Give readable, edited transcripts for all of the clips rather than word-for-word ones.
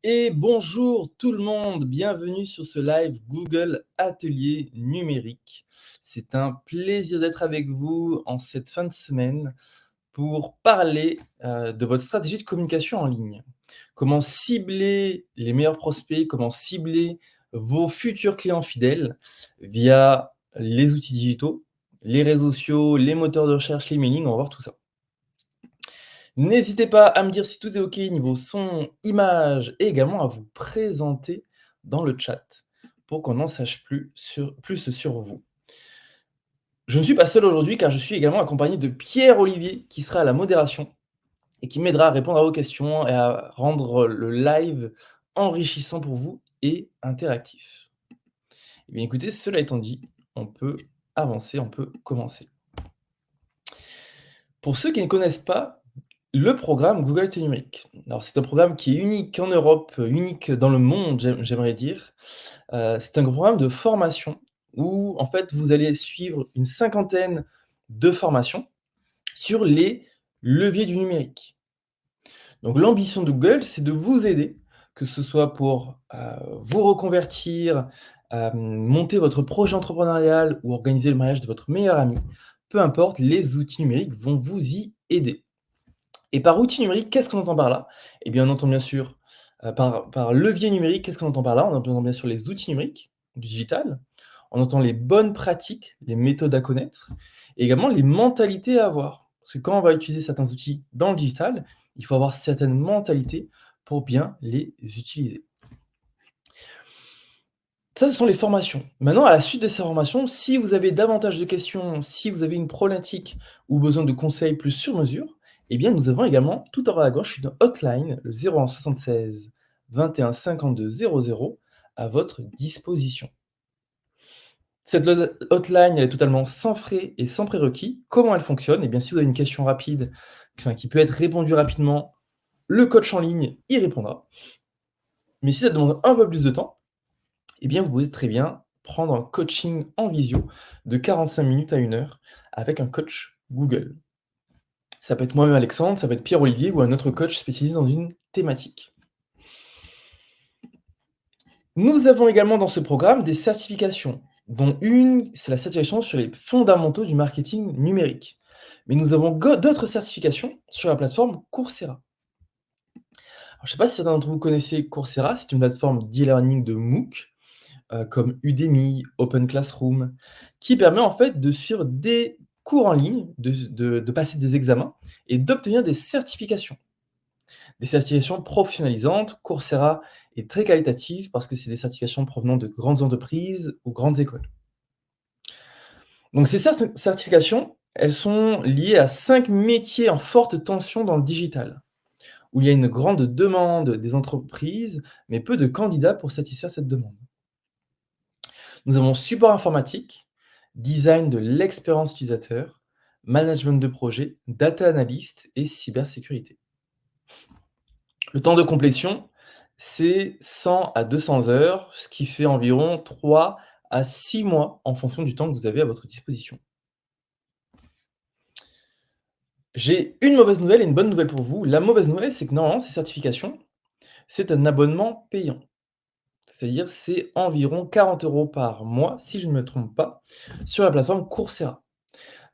Et bonjour tout le monde, bienvenue sur ce live Google Atelier numérique. C'est un plaisir d'être avec vous en cette fin de semaine pour parler de votre stratégie de communication en ligne. Comment cibler les meilleurs prospects, comment cibler vos futurs clients fidèles via les outils digitaux, les réseaux sociaux, les moteurs de recherche, l'emailing, on va voir tout ça. N'hésitez pas à me dire si tout est OK niveau son, image et également à vous présenter dans le chat pour qu'on en sache plus sur vous. Je ne suis pas seul aujourd'hui car je suis également accompagné de Pierre-Olivier qui sera à la modération et qui m'aidera à répondre à vos questions et à rendre le live enrichissant pour vous et interactif. Eh bien écoutez, cela étant dit, on peut avancer, on peut commencer. Pour ceux qui ne connaissent pas le programme Google Télé numérique. Alors c'est un programme qui est unique en Europe, unique dans le monde, j'aimerais dire. C'est un programme de formation où en fait vous allez suivre une cinquantaine de formations sur les leviers du numérique. Donc l'ambition de Google, c'est de vous aider, que ce soit pour, vous reconvertir, monter votre projet entrepreneurial ou organiser le mariage de votre meilleur ami. Peu importe, les outils numériques vont vous y aider. Et par outil numérique, qu'est-ce qu'on entend par là? Eh bien, on entend bien sûr, par levier numérique, qu'est-ce qu'on entend par là? On entend bien sûr les outils numériques, du digital, on entend les bonnes pratiques, les méthodes à connaître et également les mentalités à avoir. Parce que quand on va utiliser certains outils dans le digital, il faut avoir certaines mentalités pour bien les utiliser. Ça, ce sont les formations. Maintenant, à la suite de ces formations, si vous avez davantage de questions, si vous avez une problématique ou besoin de conseils plus sur mesure, eh bien, nous avons également tout en bas à gauche une hotline, le 01 76 21 52 00, à votre disposition. Cette hotline, elle est totalement sans frais et sans prérequis. Comment elle fonctionne? Eh bien, si vous avez une question rapide, enfin, qui peut être répondue rapidement, le coach en ligne y répondra. Mais si ça demande un peu plus de temps, eh bien, vous pouvez très bien prendre un coaching en visio de 45 minutes à 1 heure avec un coach Google. Ça peut être moi-même Alexandre, ça peut être Pierre-Olivier ou un autre coach spécialisé dans une thématique. Nous avons également dans ce programme des certifications, dont une, c'est la certification sur les fondamentaux du marketing numérique. Mais nous avons d'autres certifications sur la plateforme Coursera. Alors, je ne sais pas si certains d'entre vous connaissez Coursera, c'est une plateforme d'e-learning de MOOC, comme Udemy, Open Classroom, qui permet en fait de suivre des cours en ligne, de passer des examens et d'obtenir des certifications. Des certifications professionnalisantes. Coursera est très qualitative parce que c'est des certifications provenant de grandes entreprises ou grandes écoles. Donc ces certifications, elles sont liées à 5 métiers en forte tension dans le digital, où il y a une grande demande des entreprises, mais peu de candidats pour satisfaire cette demande. Nous avons support informatique, design de l'expérience utilisateur, management de projet, data analyst et cybersécurité. Le temps de complétion, c'est 100 à 200 heures, ce qui fait environ 3 à 6 mois en fonction du temps que vous avez à votre disposition. J'ai une mauvaise nouvelle et une bonne nouvelle pour vous. La mauvaise nouvelle, c'est que normalement, ces certifications, c'est un abonnement payant. C'est-à-dire, c'est environ 40 € par mois, si je ne me trompe pas, sur la plateforme Coursera.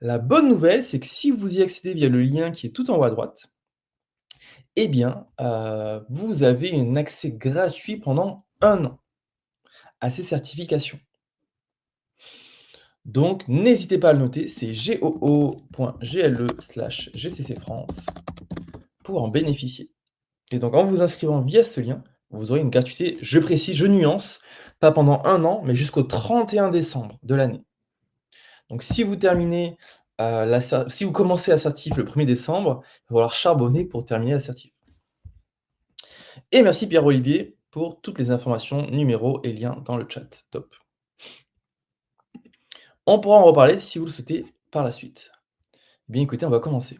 La bonne nouvelle, c'est que si vous y accédez via le lien qui est tout en haut à droite, eh bien, vous avez un accès gratuit pendant 1 an à ces certifications. Donc n'hésitez pas à le noter, c'est goo.gle/GCC France pour en bénéficier. Et donc en vous inscrivant via ce lien, vous aurez une gratuité, je précise, je nuance, pas pendant 1 an, mais jusqu'au 31 décembre de l'année. Donc si vous terminez, si vous commencez la certif le 1er décembre, il va falloir charbonner pour terminer la certif. Et merci Pierre-Olivier pour toutes les informations, numéros et liens dans le chat. Top. On pourra en reparler si vous le souhaitez par la suite. Bien écoutez, on va commencer.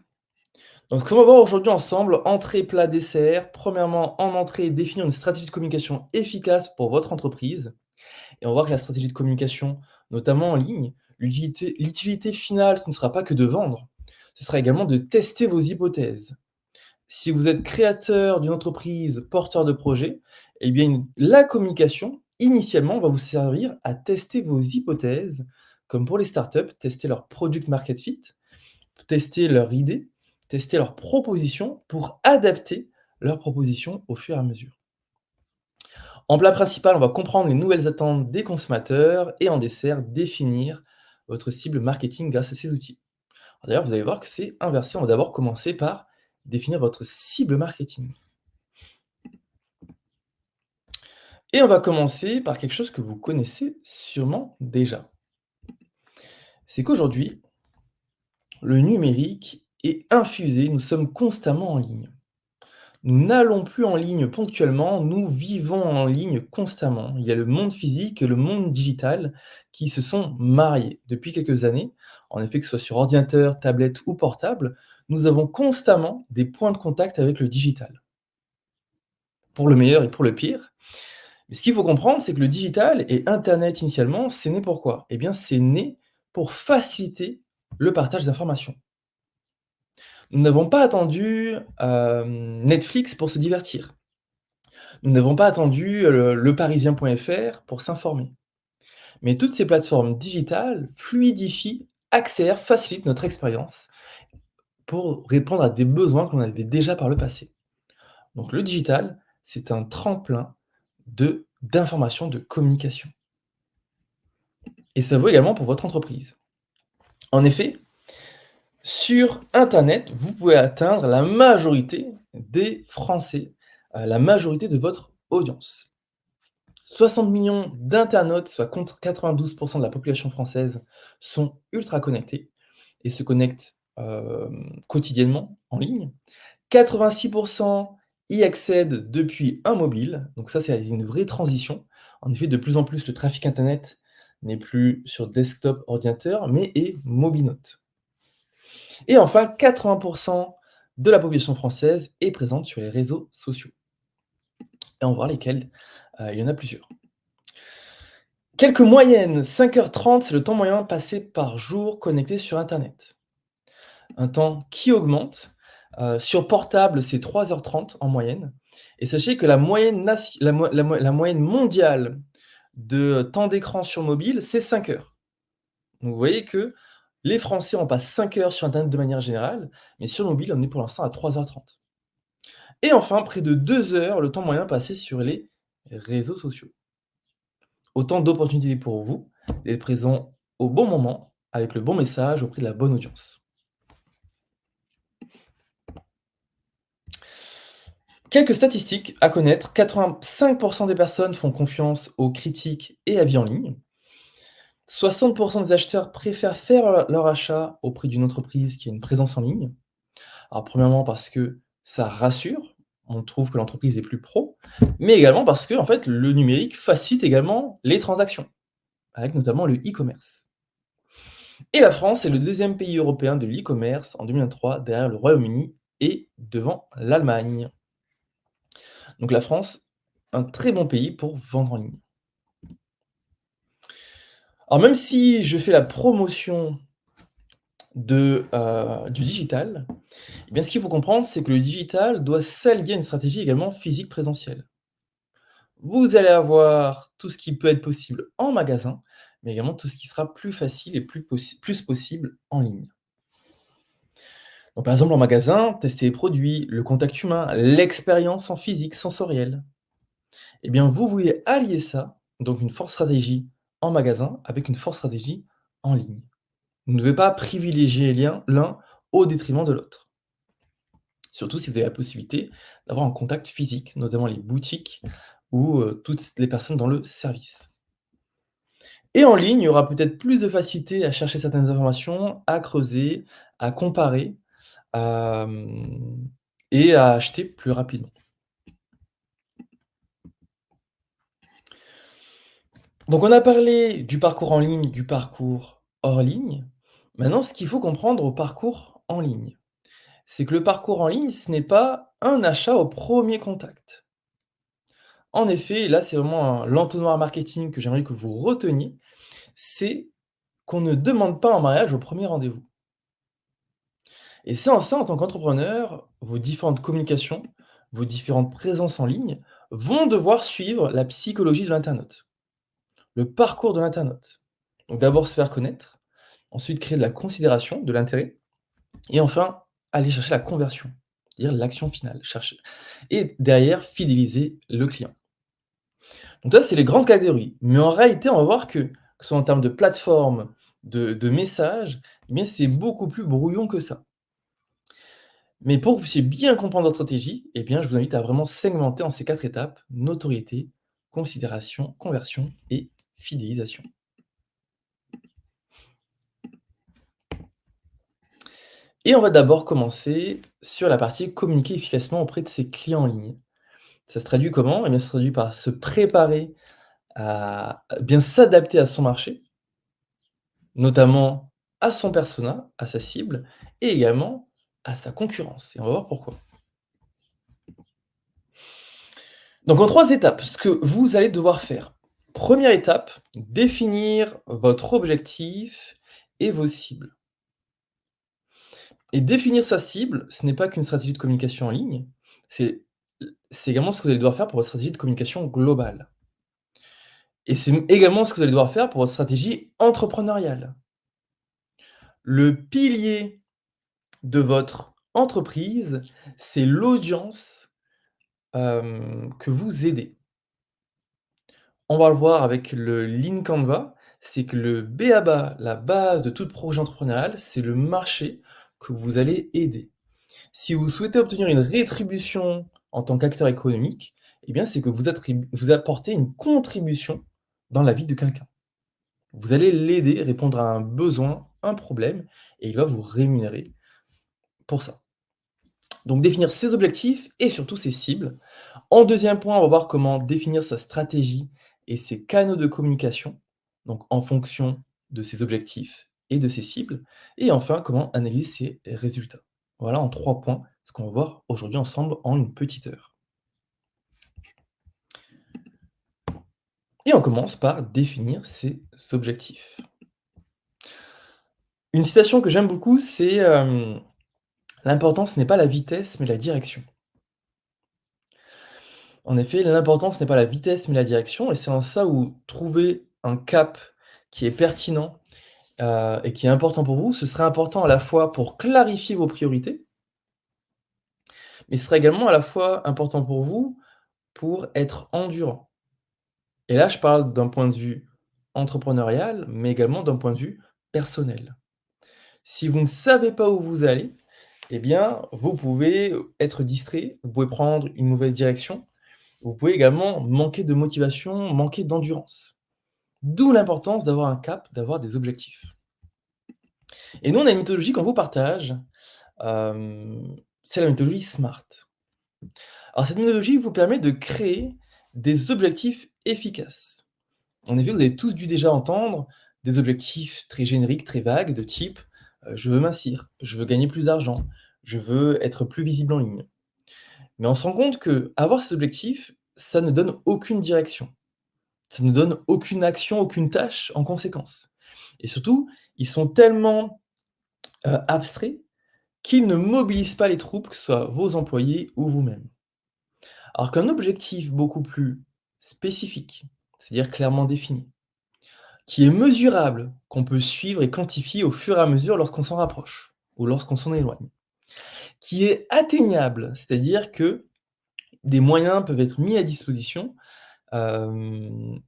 Donc ce qu'on va voir aujourd'hui ensemble, entrée, plat, dessert. Premièrement, en entrée, définir une stratégie de communication efficace pour votre entreprise. Et on va voir que la stratégie de communication, notamment en ligne, l'utilité finale, ce ne sera pas que de vendre, ce sera également de tester vos hypothèses, Si vous êtes créateur d'une entreprise, porteur de projet, eh bien, la communication, initialement, va vous servir à tester vos hypothèses, comme pour les startups, tester leur product market fit, tester leur idée, tester leurs propositions pour adapter leurs propositions au fur et à mesure. En plat principal, on va comprendre les nouvelles attentes des consommateurs et en dessert, définir votre cible marketing grâce à ces outils. D'ailleurs, vous allez voir que c'est inversé. On va d'abord commencer par définir votre cible marketing. Et on va commencer par quelque chose que vous connaissez sûrement déjà. C'est qu'aujourd'hui, le numérique est infusé, nous sommes constamment en ligne. Nous n'allons plus en ligne ponctuellement, nous vivons en ligne constamment. Il y a le monde physique et le monde digital qui se sont mariés depuis quelques années. En effet, que ce soit sur ordinateur, tablette ou portable, nous avons constamment des points de contact avec le digital, pour le meilleur et pour le pire. Mais ce qu'il faut comprendre, c'est que le digital et internet initialement, c'est né pour quoi? Eh bien, c'est né pour faciliter le partage d'informations. Nous n'avons pas attendu, Netflix pour se divertir. Nous n'avons pas attendu, leparisien.fr pour s'informer. Mais toutes ces plateformes digitales fluidifient, accélèrent, facilitent notre expérience pour répondre à des besoins qu'on avait déjà par le passé. Donc le digital, c'est un tremplin d'information, de communication. Et ça vaut également pour votre entreprise. En effet, sur internet, vous pouvez atteindre la majorité des Français, la majorité de votre audience. 60 millions d'internautes, soit contre 92 de la population française, sont ultra connectés et se connectent, quotidiennement en ligne. 86 y accèdent depuis un mobile, donc ça, c'est une vraie transition. En effet, de plus en plus, le trafic internet n'est plus sur desktop, ordinateur, mais est mobinote. Et enfin, 80 de la population française est présente sur les réseaux sociaux. Et on va voir lesquels, il y en a plusieurs. Quelques moyennes, 5h30, c'est le temps moyen passé par jour connecté sur internet. Un temps qui augmente, sur portable, c'est 3h30 en moyenne et sachez que la moyenne mondiale de temps d'écran sur mobile, c'est 5 heures. Donc vous voyez que les Français, on passe 5 heures sur internet de manière générale, mais sur mobile, on est pour l'instant à 3h30. Et enfin, près de 2 heures, le temps moyen passé sur les réseaux sociaux. Autant d'opportunités pour vous d'être présent au bon moment, avec le bon message, auprès de la bonne audience. Quelques statistiques à connaître, 85 des personnes font confiance aux critiques et avis en ligne. 60 des acheteurs préfèrent faire leur achat auprès d'une entreprise qui a une présence en ligne. Alors premièrement parce que ça rassure, on trouve que l'entreprise est plus pro, mais également parce que, en fait, le numérique facilite également les transactions, avec notamment le e-commerce. Et la France est le deuxième pays européen de l'e-commerce en 2023, derrière le Royaume-Uni et devant l'Allemagne. Donc la France, un très bon pays pour vendre en ligne. Alors même si je fais la promotion du digital, eh bien ce qu'il faut comprendre, c'est que le digital doit s'allier à une stratégie également physique présentielle. Vous allez avoir tout ce qui peut être possible en magasin, mais également tout ce qui sera plus facile et plus possible en ligne. Donc par exemple en magasin, tester les produits, le contact humain, l'expérience en physique, sensorielle. Eh bien vous voulez allier ça, donc une forte stratégie en magasin avec une forte stratégie en ligne. Vous ne devez pas privilégier l'un au détriment de l'autre. Surtout si vous avez la possibilité d'avoir un contact physique, notamment les boutiques ou, toutes les personnes dans le service. Et en ligne, il y aura peut-être plus de facilité à chercher certaines informations, à creuser, à comparer, hem et à acheter plus rapidement. Donc on a parlé du parcours en ligne, du parcours hors ligne. Maintenant, ce qu'il faut comprendre au parcours en ligne, c'est que le parcours en ligne, ce n'est pas un achat au premier contact. En effet, là, c'est vraiment l'entonnoir marketing que j'aimerais que vous reteniez, c'est qu'on ne demande pas en mariage au premier rendez-vous. Et ça, en tant qu'entrepreneur, vos différentes communications, vos différentes présences en ligne vont devoir suivre la psychologie de l'internaute, le parcours de l'internaute. Donc d'abord se faire connaître, ensuite créer de la considération, de l'intérêt et enfin aller chercher la conversion, c'est-à-dire l'action finale, chercher et derrière fidéliser le client. Donc ça, c'est les grandes catégories. Mais en réalité, on va voir que ce soit en termes de plateforme, de messages, eh bien, c'est beaucoup plus brouillon que ça. Mais pour que vous puissiez bien comprendre votre stratégie, eh bien, je vous invite à vraiment segmenter en ces 4 étapes: notoriété, considération, conversion et fidélisation. Et on va d'abord commencer sur la partie communiquer efficacement auprès de ses clients en ligne. Ça se traduit comment? Eh bien, ça se traduit par se préparer à bien s'adapter à son marché, notamment à son persona, à sa cible et également à sa concurrence et on va voir pourquoi. Donc en 3 étapes, ce que vous allez devoir faire. Première étape, définir votre objectif et vos cibles. Et définir sa cible, ce n'est pas qu'une stratégie de communication en ligne, c'est c'est également ce que vous allez devoir faire pour votre stratégie de communication globale. Et c'est également ce que vous allez devoir faire pour votre stratégie entrepreneuriale. Le pilier de votre entreprise, c'est l'audience, que vous aidez. On va le voir avec le Lean Canva, c'est que le b.a-ba, la base de tout projet entrepreneurial, c'est le marché que vous allez aider. Si vous souhaitez obtenir une rétribution en tant qu'acteur économique, eh bien, c'est que vous apportez une contribution dans la vie de quelqu'un. Vous allez l'aider, répondre à un besoin, un problème et il va vous rémunérer pour ça. Donc définir ses objectifs et surtout ses cibles. En deuxième point, on va voir comment définir sa stratégie et ses canaux de communication, donc en fonction de ses objectifs et de ses cibles. Et enfin, comment analyser ses résultats. Voilà en 3 points ce qu'on va voir aujourd'hui ensemble en une petite heure. Et on commence par définir ses objectifs. Une citation que j'aime beaucoup, c'est «L'important ce n'est pas la vitesse mais la direction». En effet, l'important ce n'est pas la vitesse mais la direction et c'est en ça où trouver un cap qui est pertinent, et qui est important pour vous, ce serait important à la fois pour clarifier vos priorités, mais ce serait également à la fois important pour vous pour être endurant. Et là, je parle d'un point de vue entrepreneurial, mais également d'un point de vue personnel. Si vous ne savez pas où vous allez, eh bien, vous pouvez être distrait, vous pouvez prendre une mauvaise direction, vous pouvez également manquer de motivation, manquer d'endurance. D'où l'importance d'avoir un cap, d'avoir des objectifs. Et nous, on a une méthodologie qu'on vous partage, c'est la méthodologie SMART. Alors cette méthodologie vous permet de créer des objectifs efficaces. En effet, vous avez tous dû déjà entendre des objectifs très génériques, très vagues de type, «Je veux mincir», «Je veux gagner plus d'argent», «Je veux être plus visible en ligne». Mais on se rend compte qu'avoir ces objectifs, ça ne donne aucune direction. Ça ne donne aucune action, aucune tâche en conséquence. Et surtout, ils sont tellement, abstraits qu'ils ne mobilisent pas les troupes, que ce soit vos employés ou vous-même. Alors qu'un objectif beaucoup plus spécifique, c'est-à-dire clairement défini, qui est mesurable, qu'on peut suivre et quantifier au fur et à mesure lorsqu'on s'en rapproche ou lorsqu'on s'en éloigne, qui est atteignable, c'est-à-dire que des moyens peuvent être mis à disposition, hem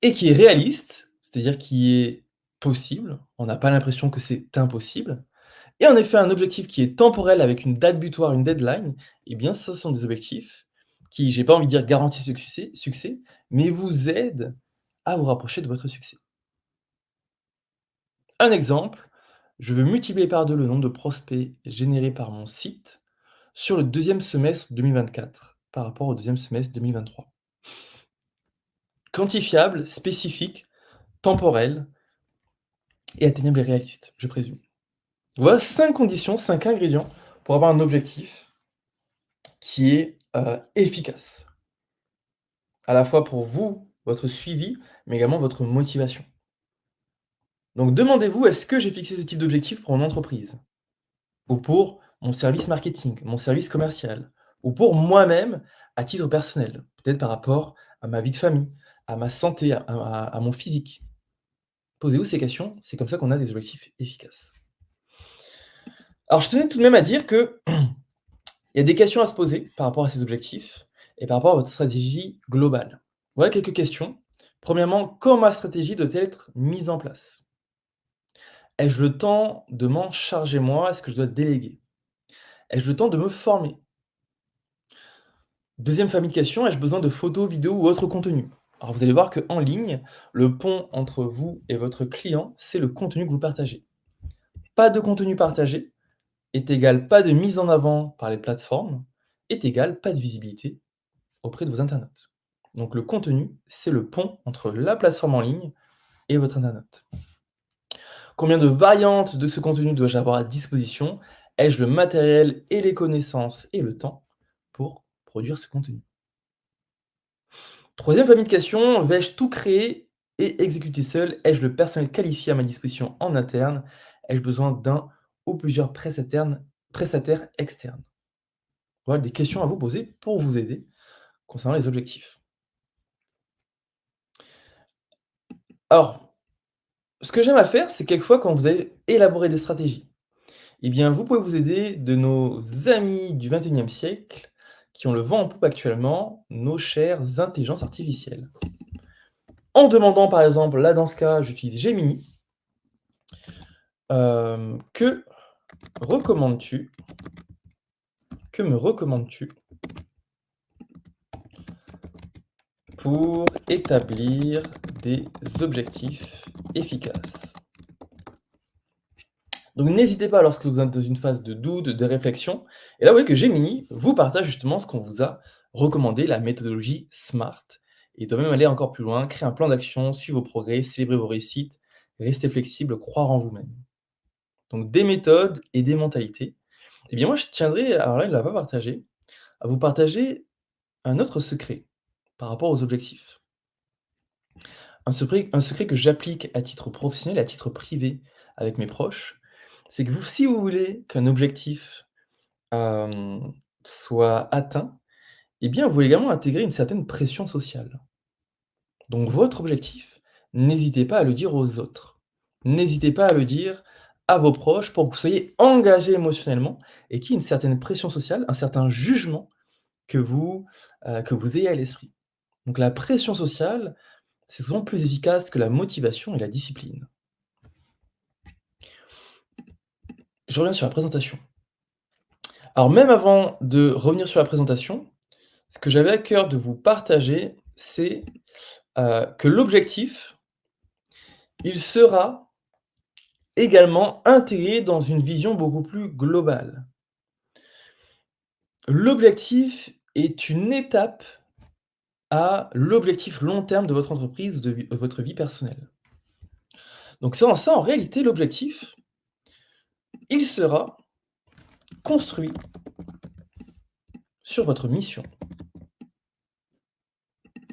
et qui est réaliste, c'est-à-dire qui est possible, on n'a pas l'impression que c'est impossible et en effet un objectif qui est temporel avec une date butoir, une deadline, eh bien ce sont des objectifs qui, j'ai pas envie de dire garantissent le succès, mais vous aident à vous rapprocher de votre succès. Un exemple, je veux multiplier par 2 le nombre de prospects générés par mon site sur le 2e semestre 2024 par rapport au 2e semestre 2023. Quantifiable, spécifique, temporel et atteignable et réaliste, je présume. Voilà 5 conditions, 5 ingrédients pour avoir un objectif qui est, efficace. À la fois pour vous, votre suivi, mais également votre motivation. Donc demandez-vous: «Est-ce que j'ai fixé ce type d'objectif pour mon entreprise?» ou pour mon service marketing, mon service commercial, ou pour moi-même à titre personnel, peut-être par rapport à ma vie de famille, à ma santé, à mon physique. Posez-vous ces questions, c'est comme ça qu'on a des objectifs efficaces. Alors je tenais tout de même à dire que il y a des questions à se poser par rapport à ces objectifs et par rapport à votre stratégie globale. Voilà quelques questions. Premièrement, comment ma stratégie doit-elle être mise en place? Ai-je le temps de m'en charger moi? Est-ce que je dois déléguer? Ai-je le temps de me former? Deuxième famille de questions, ai-je besoin de photos, vidéos ou autres contenus? Alors vous allez voir qu'en ligne, le pont entre vous et votre client, c'est le contenu que vous partagez. Pas de contenu partagé est égal pas de mise en avant par les plateformes, est égal pas de visibilité auprès de vos internautes. Donc le contenu, c'est le pont entre la plateforme en ligne et votre internaute. Combien de variantes de ce contenu dois-je avoir à disposition? Ai-je le matériel et les connaissances et le temps pour produire ce contenu? Troisième famille de questions, vais-je tout créer et exécuter seul? Ai-je le personnel qualifié à ma disposition en interne? Ai-je besoin d'un ou plusieurs prestataires externes? Voilà des questions à vous poser pour vous aider concernant les objectifs. Alors, ce que j'aime à faire, c'est quelquefois quand vous allez élaborer des stratégies, eh bien, vous pouvez vous aider de nos amis du 21e siècle qui ont le vent en poupe actuellement, nos chères intelligences artificielles. En demandant par exemple, là dans ce cas, j'utilise Gemini. Que recommandes-tu? Que me recommandes-tu pour établir des objectifs efficaces? Donc n'hésitez pas lorsque vous êtes dans une phase de doute, de réflexion. Et là, vous voyez que Gemini vous partage justement ce qu'on vous a recommandé, la méthodologie SMART. Et il doit même aller encore plus loin, créer un plan d'action, suivre vos progrès, célébrer vos réussites, rester flexible, croire en vous-même. Donc des méthodes et des mentalités. Eh bien moi, je tiendrai, alors là, il ne l'a pas partagé, à vous partager un autre secret par rapport aux objectifs. Un secret que j'applique à titre professionnel et à titre privé avec mes proches, c'est que vous si vous voulez qu'un objectif, hem, soit atteint, eh bien, vous voulez également intégrer une certaine pression sociale. Donc votre objectif, n'hésitez pas à le dire aux autres. N'hésitez pas à le dire à vos proches pour que vous soyez engagés émotionnellement et qu'il y ait une certaine pression sociale, un certain jugement que vous ayez à l'esprit. Donc la pression sociale, c'est souvent plus efficace que la motivation et la discipline. Je reviens sur la présentation. Alors même avant de revenir sur la présentation, ce que j'avais à cœur de vous partager, c'est, que l'objectif, il sera également intégré dans une vision beaucoup plus globale. L'objectif est une étape à l'objectif long terme de votre entreprise ou de votre vie personnelle. Donc ça en réalité, l'objectif, il sera construit sur votre mission.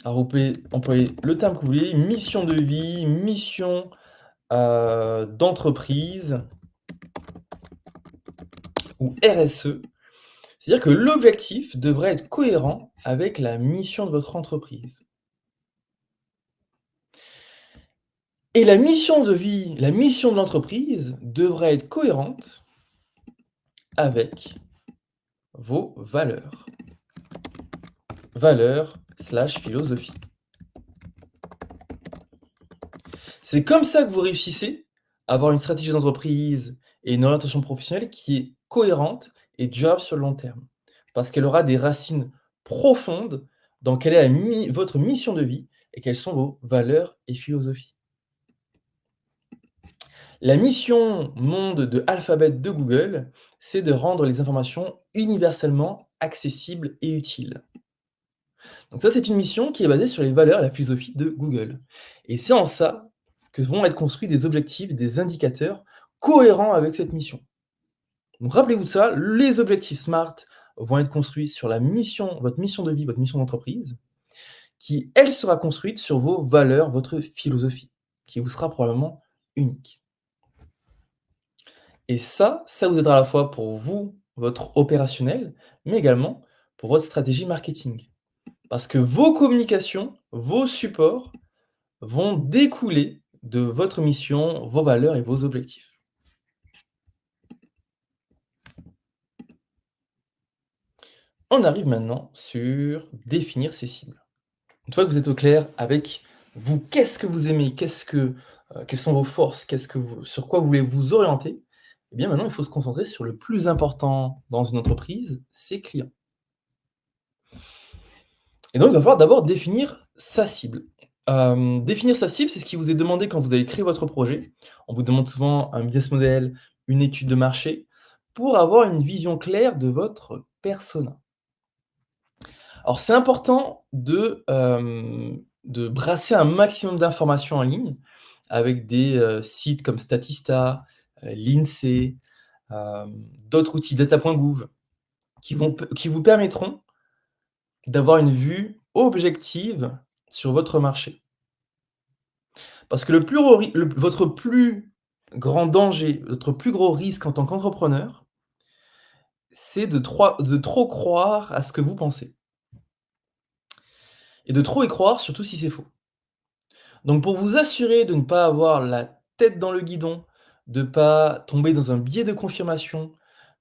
Alors vous pouvez employer le terme que vous voulez, mission de vie, mission, d'entreprise ou RSE. C'est-à-dire que l'objectif devrait être cohérent avec la mission de votre entreprise. Et la mission de vie, la mission de l'entreprise devrait être cohérente avec vos valeurs. Valeurs/philosophie. C'est comme ça que vous réussissez à avoir une stratégie d'entreprise et une orientation professionnelle qui est cohérente et durable sur le long terme. Parce qu'elle aura des racines profondes dans quelle est votre mission de vie et quelles sont vos valeurs et philosophies. La mission monde de Alphabet de Google, c'est de rendre les informations universellement accessibles et utiles. Donc ça, c'est une mission qui est basée sur les valeurs et la philosophie de Google. Et c'est en ça que vont être construits des objectifs, des indicateurs cohérents avec cette mission. Donc rappelez-vous de ça, les objectifs SMART vont être construits sur la mission, votre mission de vie, votre mission d'entreprise, qui, elle, sera construite sur vos valeurs, votre philosophie, qui vous sera probablement unique. Et ça vous aidera à la fois pour vous, votre opérationnel, mais également pour votre stratégie marketing. Parce que vos communications, vos supports vont découler de votre mission, vos valeurs et vos objectifs. On arrive maintenant sur définir ses cibles. Une fois que vous êtes au clair avec vous, qu'est-ce que vous aimez? Quelles sont vos forces? Sur quoi vous voulez vous orienter? Eh bien, maintenant, il faut se concentrer sur le plus important dans une entreprise, ses clients. Et donc, il va falloir d'abord définir sa cible. Définir sa cible, c'est ce qui vous est demandé quand vous avez créé votre projet. On vous demande souvent un business model, une étude de marché, pour avoir une vision claire de votre persona. Alors, c'est important de brasser un maximum d'informations en ligne avec des, sites comme Statista, l'INSEE, d'autres outils, data.gouv, qui vous permettront d'avoir une vue objective sur votre marché. Parce que le plus gros ri le votre plus grand danger, votre plus gros risque en tant qu'entrepreneur, c'est de trop croire à ce que vous pensez et de trop y croire, surtout si c'est faux. Donc pour vous assurer de ne pas avoir la tête dans le guidon, de ne pas tomber dans un biais de confirmation,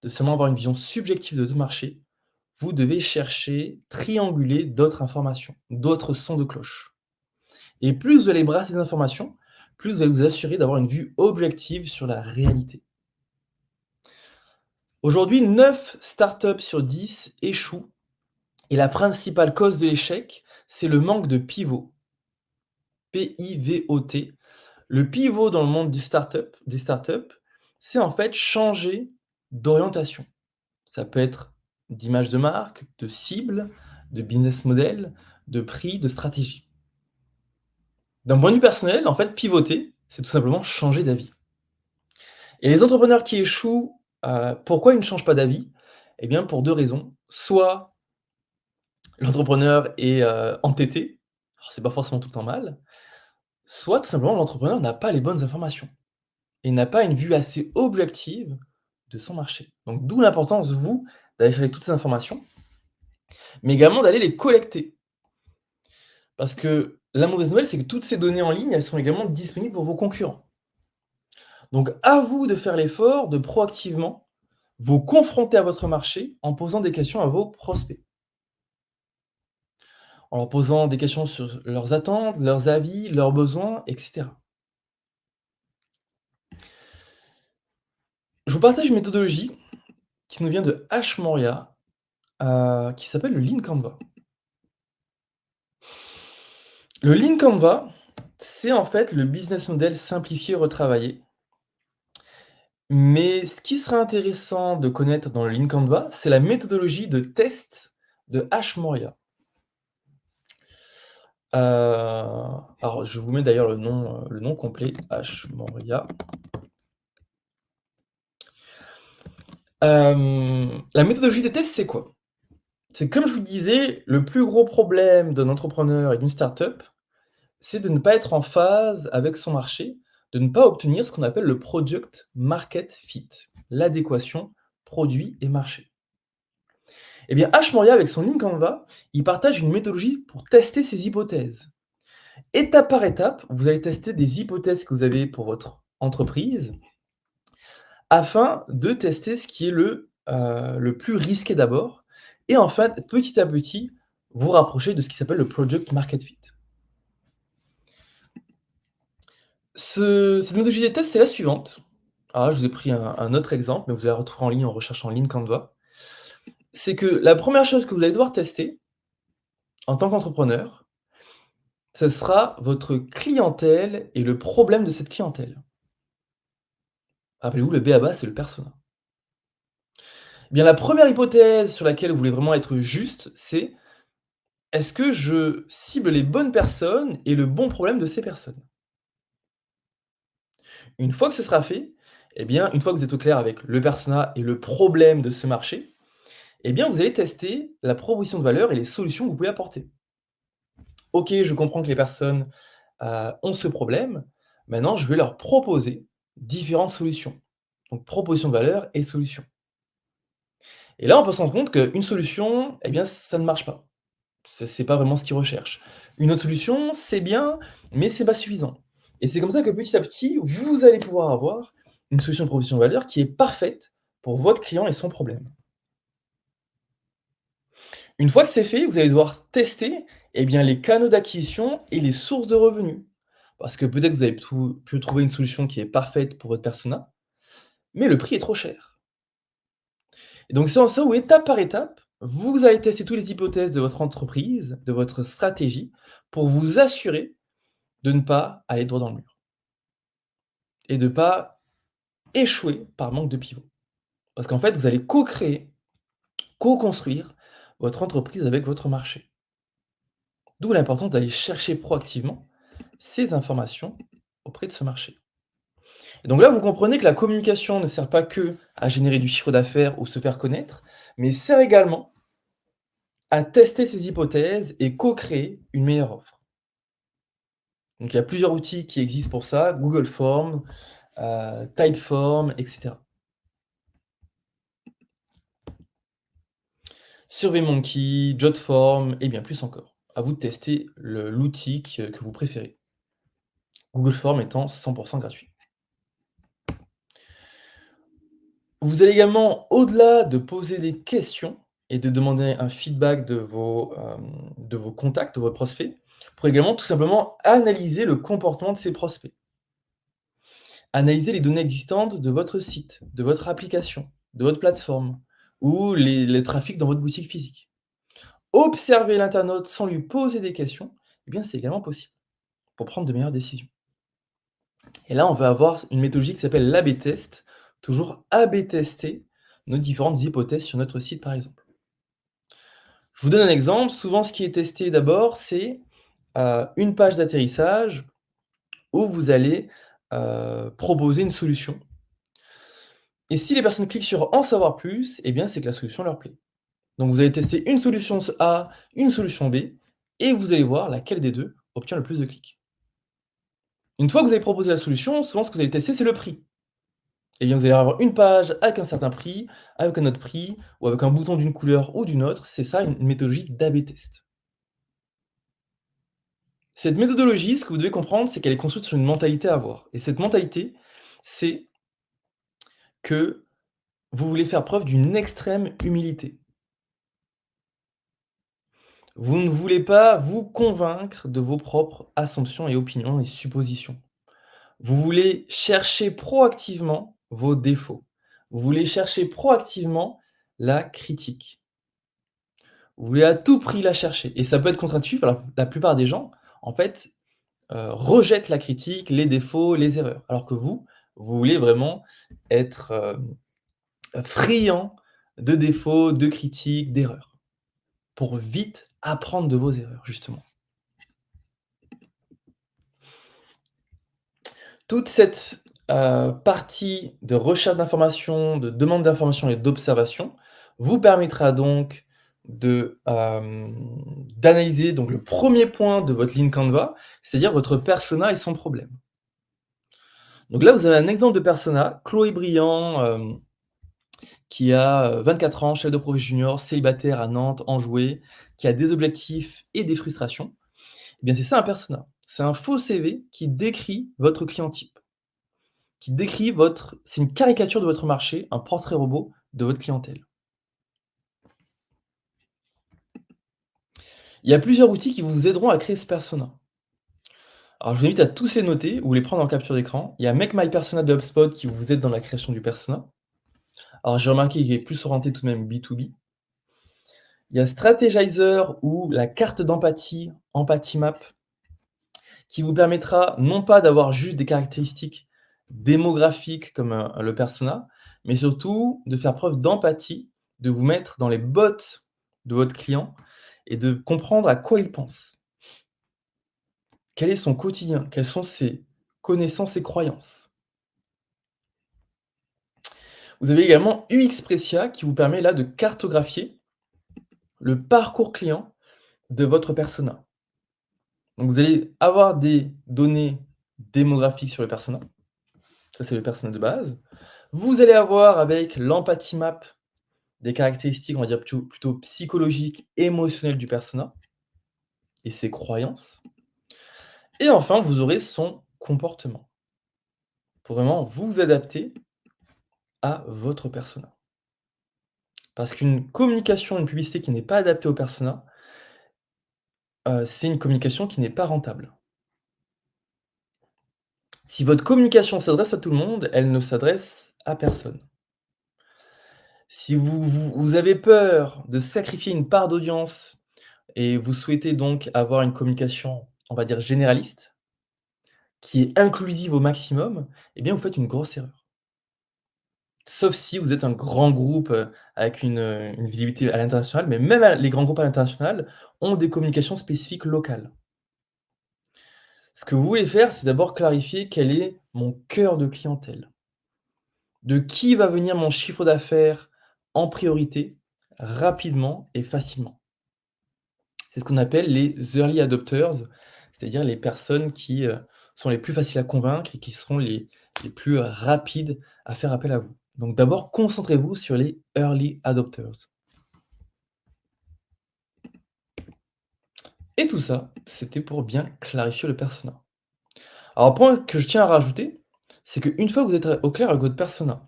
de seulement avoir une vision subjective de votre marché, vous devez chercher, trianguler d'autres informations, d'autres sons de cloche. Et plus vous allez brasser des informations, plus vous allez vous assurer d'avoir une vue objective sur la réalité. Aujourd'hui, 9 startups sur 10 échouent et la principale cause de l'échec, c'est le manque de pivot. P-I-V-O-T. Le pivot dans le monde des startups, c'est en fait changer d'orientation. Ça peut être d'image de marque, de cible, de business model, de prix, de stratégie. D'un point de vue personnel, en fait, pivoter, c'est tout simplement changer d'avis. Et les entrepreneurs qui échouent, pourquoi ils ne changent pas d'avis? Eh bien, pour 2 raisons. Soit l'entrepreneur est, entêté, alors c'est pas forcément tout le temps mal, soit tout simplement l'entrepreneur n'a pas les bonnes informations et n'a pas une vue assez objective de son marché. Donc d'où l'importance, vous, d'aller chercher toutes ces informations, mais également d'aller les collecter. Parce que la mauvaise nouvelle, c'est que toutes ces données en ligne, elles sont également disponibles pour vos concurrents. Donc à vous de faire l'effort de proactivement vous confronter à votre marché en posant des questions à vos prospects. En leur posant des questions sur leurs attentes, leurs avis, leurs besoins, et cetera. Je vous partage une méthodologie qui nous vient de Ash Maurya, qui s'appelle le Lean Canvas. Le Lean Canvas, c'est en fait le business model simplifié, retravaillé. Mais ce qui serait intéressant de connaître dans le Lean Canvas, c'est la méthodologie de test de Ash Maurya. Alors je vous mets d'ailleurs le nom complet, Ash Maurya. La méthodologie de test, c'est quoi? C'est comme je vous disais, le plus gros problème d'un entrepreneur et d'une startup, c'est de ne pas être en phase avec son marché, de ne pas obtenir ce qu'on appelle le product market fit, l'adéquation produit et marché. Eh bien, Ash Maurya, avec son Lean Canvas, il partage une méthodologie pour tester ses hypothèses. Étape par étape, vous allez tester des hypothèses que vous avez pour votre entreprise, afin de tester ce qui est le plus risqué d'abord, et en fait, petit à petit, vous rapprocher de ce qui s'appelle le product market fit. Cette méthodologie des tests, c'est la suivante. Alors là, je vous ai pris un autre exemple, mais vous allez la retrouver en ligne en recherchant Lean Canvas. C'est que la première chose que vous allez devoir tester, en tant qu'entrepreneur, ce sera votre clientèle et le problème de cette clientèle. Rappelez-vous, le b.a.-ba, c'est le persona. Eh bien, la première hypothèse sur laquelle vous voulez vraiment être juste, c'est: est-ce que je cible les bonnes personnes et le bon problème de ces personnes? Une fois que ce sera fait, eh bien, une fois que vous êtes au clair avec le persona et le problème de ce marché, eh bien, vous allez tester la proposition de valeur et les solutions que vous pouvez apporter. OK, je comprends que les personnes, ont ce problème. Maintenant, je vais leur proposer différentes solutions. Donc proposition de valeur et solution. Et là, on peut se rendre compte qu'une solution, eh bien, ça ne marche pas. C'est pas vraiment ce qu'ils recherchent. Une autre solution, c'est bien, mais c'est pas suffisant. Et c'est comme ça que petit à petit, vous allez pouvoir avoir une solution de proposition de valeur qui est parfaite pour votre client et son problème. Une fois que c'est fait, vous allez devoir tester, eh bien, les canaux d'acquisition et les sources de revenus. Parce que peut-être vous avez pu trouver une solution qui est parfaite pour votre persona, mais le prix est trop cher. Et donc c'est en ça où étape par étape, vous allez tester toutes les hypothèses de votre entreprise, de votre stratégie, pour vous assurer de ne pas aller droit dans le mur et de ne pas échouer par manque de pivot. Parce qu'en fait, vous allez co-créer, co-construire votre entreprise avec votre marché. D'où l'importance d'aller chercher proactivement ces informations auprès de ce marché. Et donc là, vous comprenez que la communication ne sert pas que à générer du chiffre d'affaires ou se faire connaître, mais sert également à tester ces hypothèses et co-créer une meilleure offre. Donc il y a plusieurs outils qui existent pour ça, Google Forms, Typeform, et cetera. SurveyMonkey, Jotform et bien plus encore. À vous de tester l'outil que vous préférez. Google Forms étant 100% gratuit. Vous allez également, au-delà de poser des questions et de demander un feedback de vos contacts, de vos prospects, pour également tout simplement analyser le comportement de ces prospects. Analyser les données existantes de votre site, de votre application, de votre plateforme ou les trafics dans votre boutique physique. Observer l'internaute sans lui poser des questions, eh bien c'est également possible pour prendre de meilleures décisions. Et là, on va avoir une méthodologie qui s'appelle l'A/B test, toujours A/B tester nos différentes hypothèses sur notre site, par exemple. Je vous donne un exemple. Souvent, ce qui est testé d'abord, c'est, une page d'atterrissage où vous allez, proposer une solution et si les personnes cliquent sur «En savoir plus», eh bien, c'est que la solution leur plaît. Donc vous allez tester une solution A, une solution B et vous allez voir laquelle des 2 obtient le plus de clics. Une fois que vous avez proposé la solution, souvent ce que vous allez tester, c'est le prix. Eh bien, vous allez avoir une page avec un certain prix, avec un autre prix ou avec un bouton d'une couleur ou d'une autre. C'est ça une méthodologie d'A/B test. Cette méthodologie, ce que vous devez comprendre, c'est qu'elle est construite sur une mentalité à avoir et cette mentalité, c'est que vous voulez faire preuve d'une extrême humilité. Vous ne voulez pas vous convaincre de vos propres assumptions et opinions et suppositions. Vous voulez chercher proactivement vos défauts. Vous voulez chercher proactivement la critique. Vous voulez à tout prix la chercher et ça peut être contre-intuitif, alors la plupart des gens, en fait, rejettent la critique, les défauts, les erreurs. Alors que vous voulez vraiment être, friand de défauts, de critiques, d'erreurs, pour vite apprendre de vos erreurs, justement. Toute cette, partie de recherche d'informations, de demande d'informations et d'observation vous permettra donc d'analyser donc le premier point de votre ligne Canva, c'est-à-dire votre persona et son problème. Donc là, vous avez un exemple de persona, Chloé Briand, qui a, 24 ans, chef de projet junior, célibataire à Nantes, enjouée, qui a des objectifs et des frustrations. Eh bien, c'est ça un persona. C'est un faux CV qui décrit votre client type. Qui décrit votre c'est une caricature de votre marché, un portrait robot de votre clientèle. Il y a plusieurs outils qui vous aideront à créer ce persona. Alors je vous invite à tous les noter ou les prendre en capture d'écran. Il y a Make My Persona de HubSpot qui vous aide dans la création du persona. Alors j'ai remarqué qu'il est plus orienté tout de même B2B. Il y a Strategizer ou la carte d'empathie, Empathy Map, qui vous permettra non pas d'avoir juste des caractéristiques démographiques comme, le persona, mais surtout de faire preuve d'empathie, de vous mettre dans les bottes de votre client et de comprendre à quoi il pense. Quel est son quotidien? Quelles sont ses connaissances et croyances? Vous avez également UXpressia qui vous permet là de cartographier le parcours client de votre persona. Donc vous allez avoir des données démographiques sur le persona Ça, c'est le persona de base. Vous allez avoir avec l'empathie map des caractéristiques, on va dire plutôt psychologiques, émotionnelles du persona et ses croyances. Et enfin, vous aurez son comportement pour vraiment vous adapter à votre persona. Parce qu'une communication, une publicité qui n'est pas adaptée au persona, c'est une communication qui n'est pas rentable. Si votre communication s'adresse à tout le monde, elle ne s'adresse à personne. Si vous avez peur de sacrifier une part d'audience et vous souhaitez donc avoir une communication, on va dire généraliste, qui est inclusive au maximum, eh bien vous faites une grosse erreur. Sauf si vous êtes un grand groupe, avec une visibilité à l'international, mais même à les grands groupes à l'international ont des communications spécifiques locales. Ce que vous voulez faire, c'est d'abord clarifier quel est mon cœur de clientèle. De qui va venir mon chiffre d'affaires en priorité, rapidement et facilement. C'est ce qu'on appelle les early adopters, c'est-à-dire les personnes qui, sont les plus faciles à convaincre et qui seront les plus, rapides à faire appel à vous. Donc d'abord, concentrez-vous sur les early adopters. Et tout ça, c'était pour bien clarifier le persona. Alors un point que je tiens à rajouter, c'est qu'une fois que vous êtes au clair avec votre persona,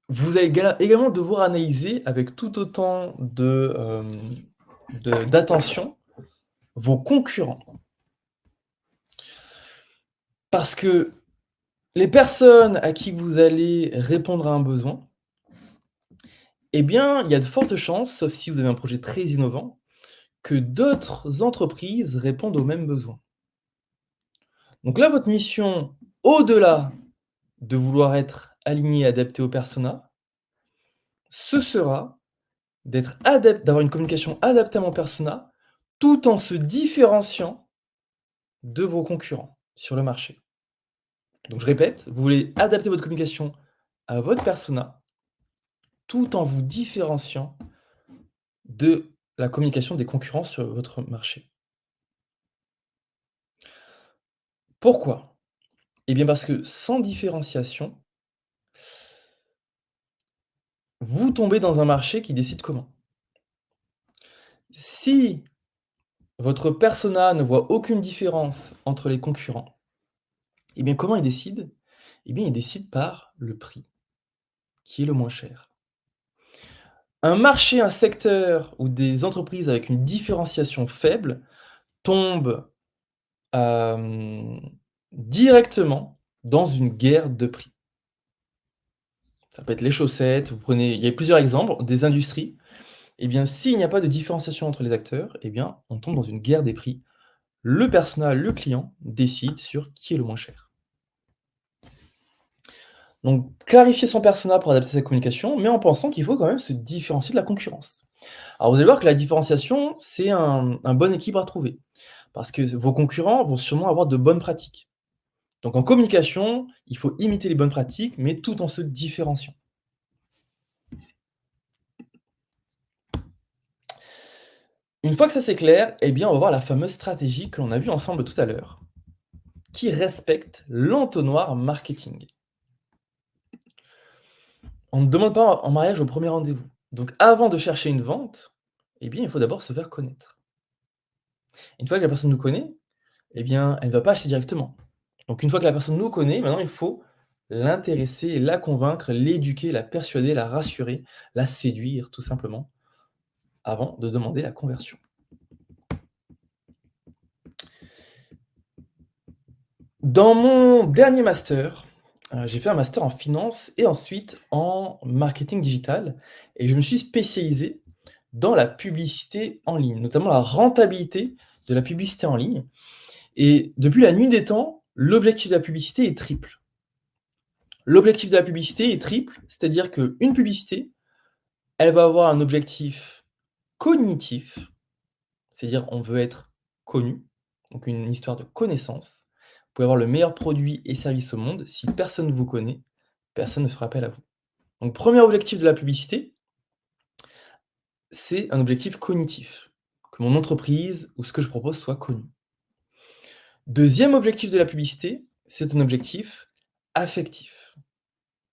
vous allez également devoir analyser avec tout autant d'attention vos concurrents. Parce que les personnes à qui vous allez répondre à un besoin, eh bien, il y a de fortes chances, sauf si vous avez un projet très innovant, que d'autres entreprises répondent aux mêmes besoins. Donc là, votre mission, au-delà de vouloir être aligné et adapté au persona, ce sera d'avoir une communication adaptée à mon persona, tout en se différenciant de vos concurrents sur le marché. Donc je répète, vous voulez adapter votre communication à votre persona, tout en vous différenciant de la communication des concurrents sur votre marché. Pourquoi? Eh bien parce que sans différenciation, vous tombez dans un marché qui décide comment. Si votre persona ne voit aucune différence entre les concurrents, eh bien comment il décide? Eh bien il décide par le prix, qui est le moins cher. Un marché, un secteur ou des entreprises avec une différenciation faible tombent, hem, directement dans une guerre de prix. Ça peut être les chaussettes, vous prenez il y a plusieurs exemples, des industries. Eh bien, s'il n'y a pas de différenciation entre les acteurs, eh bien, on tombe dans une guerre des prix. Le personnel, le client décide sur qui est le moins cher. Donc, clarifier son persona pour adapter sa communication, mais en pensant qu'il faut quand même se différencier de la concurrence. Alors, vous allez voir que la différenciation, c'est un bon équilibre à trouver. Parce que vos concurrents vont sûrement avoir de bonnes pratiques. Donc, en communication, il faut imiter les bonnes pratiques, mais tout en se différenciant. Une fois que ça c'est clair, eh bien, on va voir la fameuse stratégie que l'on a vue ensemble tout à l'heure, qui respecte l'entonnoir marketing. On ne demande pas en mariage au premier rendez-vous. Donc avant de chercher une vente, eh bien, il faut d'abord se faire connaître. Une fois que la personne nous connaît, eh bien, elle ne va pas acheter directement. Donc une fois que la personne nous connaît, maintenant il faut l'intéresser, la convaincre, l'éduquer, la persuader, la rassurer, la séduire tout simplement, avant de demander la conversion. Dans mon dernier master, j'ai fait un master en finance et ensuite en marketing digital et je me suis spécialisé dans la publicité en ligne, notamment la rentabilité de la publicité en ligne et depuis la nuit des temps, l'objectif de la publicité est triple. L'objectif de la publicité est triple, c'est-à-dire qu'une publicité, elle va avoir un objectif cognitif, c'est-à-dire on veut être connu, donc une histoire de connaissance. Vous pouvez avoir le meilleur produit et service au monde, si personne ne vous connaît, personne ne fera appel à vous. Donc premier objectif de la publicité, c'est un objectif cognitif, que mon entreprise ou ce que je propose soit connu. Deuxième objectif de la publicité, c'est un objectif affectif.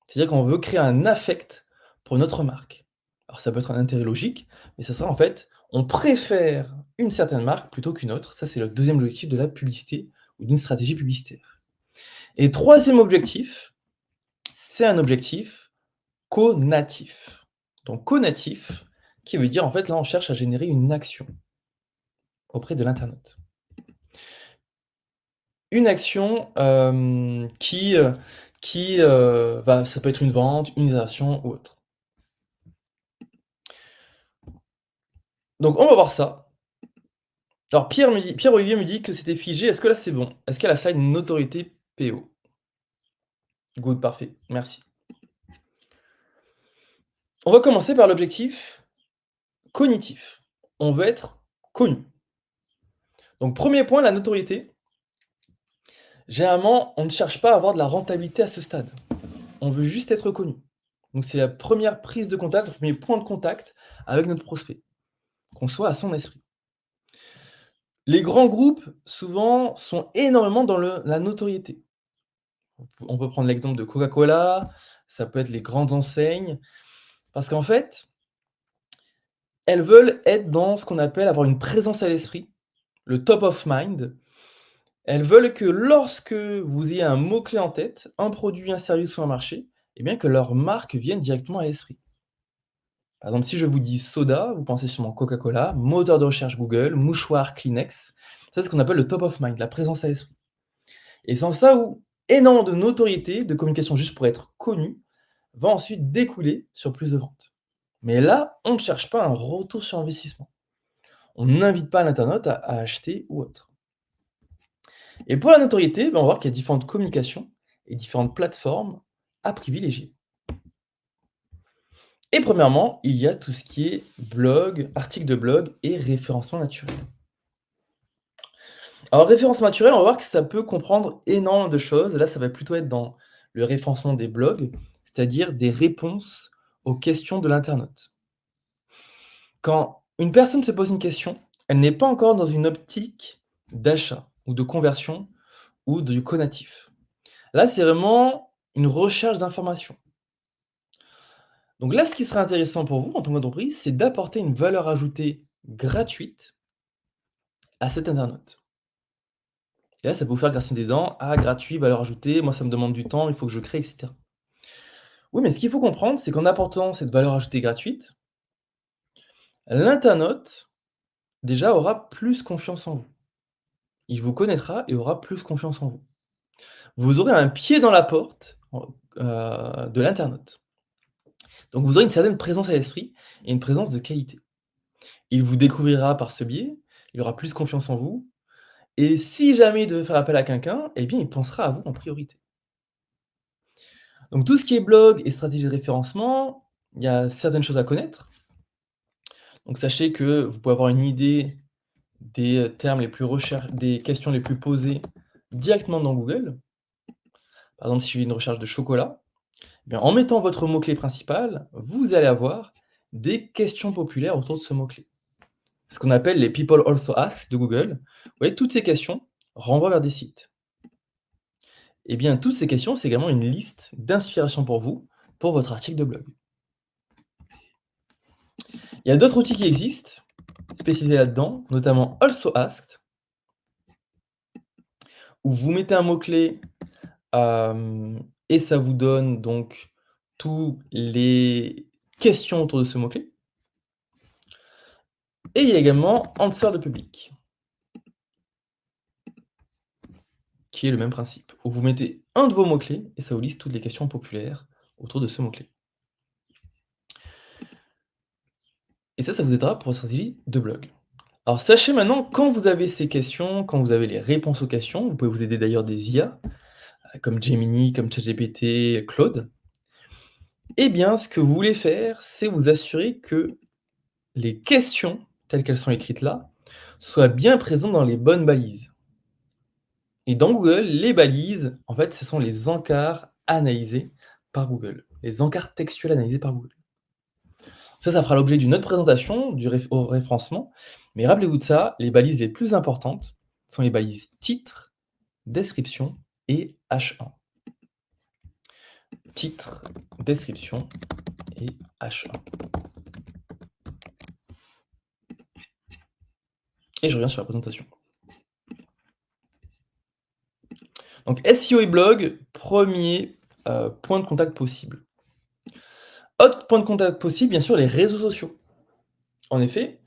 C'est-à-dire qu'on veut créer un affect pour notre marque. Alors ça peut être un intérêt logique, mais ça sera en fait, on préfère une certaine marque plutôt qu'une autre. Ça, c'est le deuxième objectif de la publicité ou d'une stratégie publicitaire. Et troisième objectif, c'est un objectif conatif. Donc conatif, qui veut dire en fait là on cherche à générer une action auprès de l'internaute. Une action, ça peut être une vente, une itération ou autre. Donc on va voir ça. Alors Pierre-Olivier me dit que c'était figé. Est-ce que là c'est bon? Est-ce qu'elle a slide une autorité PO? Good, parfait, merci. On va commencer par l'objectif cognitif. On veut être connu. Donc premier point, la notoriété. Généralement, on ne cherche pas à avoir de la rentabilité à ce stade. On veut juste être connu. Donc c'est la première prise de contact, le premier point de contact avec notre prospect, qu'on soit à son esprit. Les grands groupes, souvent, sont énormément dans la notoriété. On peut prendre l'exemple de Coca-Cola, ça peut être les grandes enseignes, parce qu'en fait, elles veulent être dans ce qu'on appelle avoir une présence à l'esprit, le top of mind. Elles veulent que lorsque vous ayez un mot-clé en tête, un produit, un service ou un marché, eh bien que leur marque vienne directement à l'esprit. Par exemple, si je vous dis soda, vous pensez sûrement Coca-Cola, moteur de recherche Google, mouchoir Kleenex. Ça, c'est ce qu'on appelle le top of mind, la présence à l'esprit. Et sans ça, où énormément de notoriété, de communication juste pour être connu, va ensuite découler sur plus de ventes. Mais là, on ne cherche pas un retour sur investissement. On n'invite pas l'internaute à acheter ou autre. Et pour la notoriété, on va voir qu'il y a différentes communications et différentes plateformes à privilégier. Et premièrement, il y a tout ce qui est blog, articles de blog et référencement naturel. Alors référencement naturel, on va voir que ça peut comprendre énormément de choses. Là, ça va plutôt être dans le référencement des blogs, c'est-à-dire des réponses aux questions de l'internaute. Quand une personne se pose une question, elle n'est pas encore dans une optique d'achat ou de conversion ou du conatif. Là, c'est vraiment une recherche d'information. Donc là, ce qui serait intéressant pour vous en tant qu'entreprise, c'est d'apporter une valeur ajoutée gratuite à cet internaute. Et là, ça peut vous faire grincer des dents: «Ah, gratuit, valeur ajoutée, moi ça me demande du temps, il faut que je crée et cetera». Oui, mais ce qu'il faut comprendre, c'est qu'en apportant cette valeur ajoutée gratuite, l'internaute, déjà, aura plus confiance en vous. Il vous connaîtra et aura plus confiance en vous. Vous aurez un pied dans la porte de l'internaute. Donc vous aurez une certaine présence à l'esprit et une présence de qualité. Il vous découvrira par ce biais, il aura plus confiance en vous et si jamais il devait faire appel à quelqu'un, eh bien, il pensera à vous en priorité. Donc tout ce qui est blog et stratégie de référencement, il y a certaines choses à connaître. Donc sachez que vous pouvez avoir une idée des termes les plus des questions les plus posées directement dans Google. Par exemple, si je fais une recherche de chocolat, eh bien, en mettant votre mot-clé principal, vous allez avoir des questions populaires autour de ce mot-clé. C'est ce qu'on appelle les People Also Ask de Google. Vous voyez, toutes ces questions renvoient vers des sites. Eh bien, toutes ces questions, c'est également une liste d'inspiration pour vous, pour votre article de blog. Il y a d'autres outils qui existent, spécialisés là-dedans, notamment Also Asked, où vous mettez un mot-clé et ça vous donne donc toutes les questions autour de ce mot-clé. Et il y a également Answer de Public, qui est le même principe, où vous mettez un de vos mots-clés et ça vous liste toutes les questions populaires autour de ce mot-clé. Et ça vous aidera pour votre stratégie de blog. Alors sachez maintenant, quand vous avez ces questions, quand vous avez les réponses aux questions, vous pouvez vous aider d'ailleurs des IA, comme Gemini, comme ChatGPT, Claude. Eh bien, ce que vous voulez faire, c'est vous assurer que les questions, telles qu'elles sont écrites là, soient bien présentes dans les bonnes balises. Et dans Google, les balises, en fait, ce sont les encarts analysés par Google, les encarts textuels analysés par Google. Ça fera l'objet d'une autre présentation au référencement, mais rappelez-vous de ça, les balises les plus importantes sont les balises titre, description et H1. Titre, description et H1. Et je reviens sur la présentation. Donc SEO et blog, premier point de contact possible. Autre point de contact possible, bien sûr, les réseaux sociaux. En effet,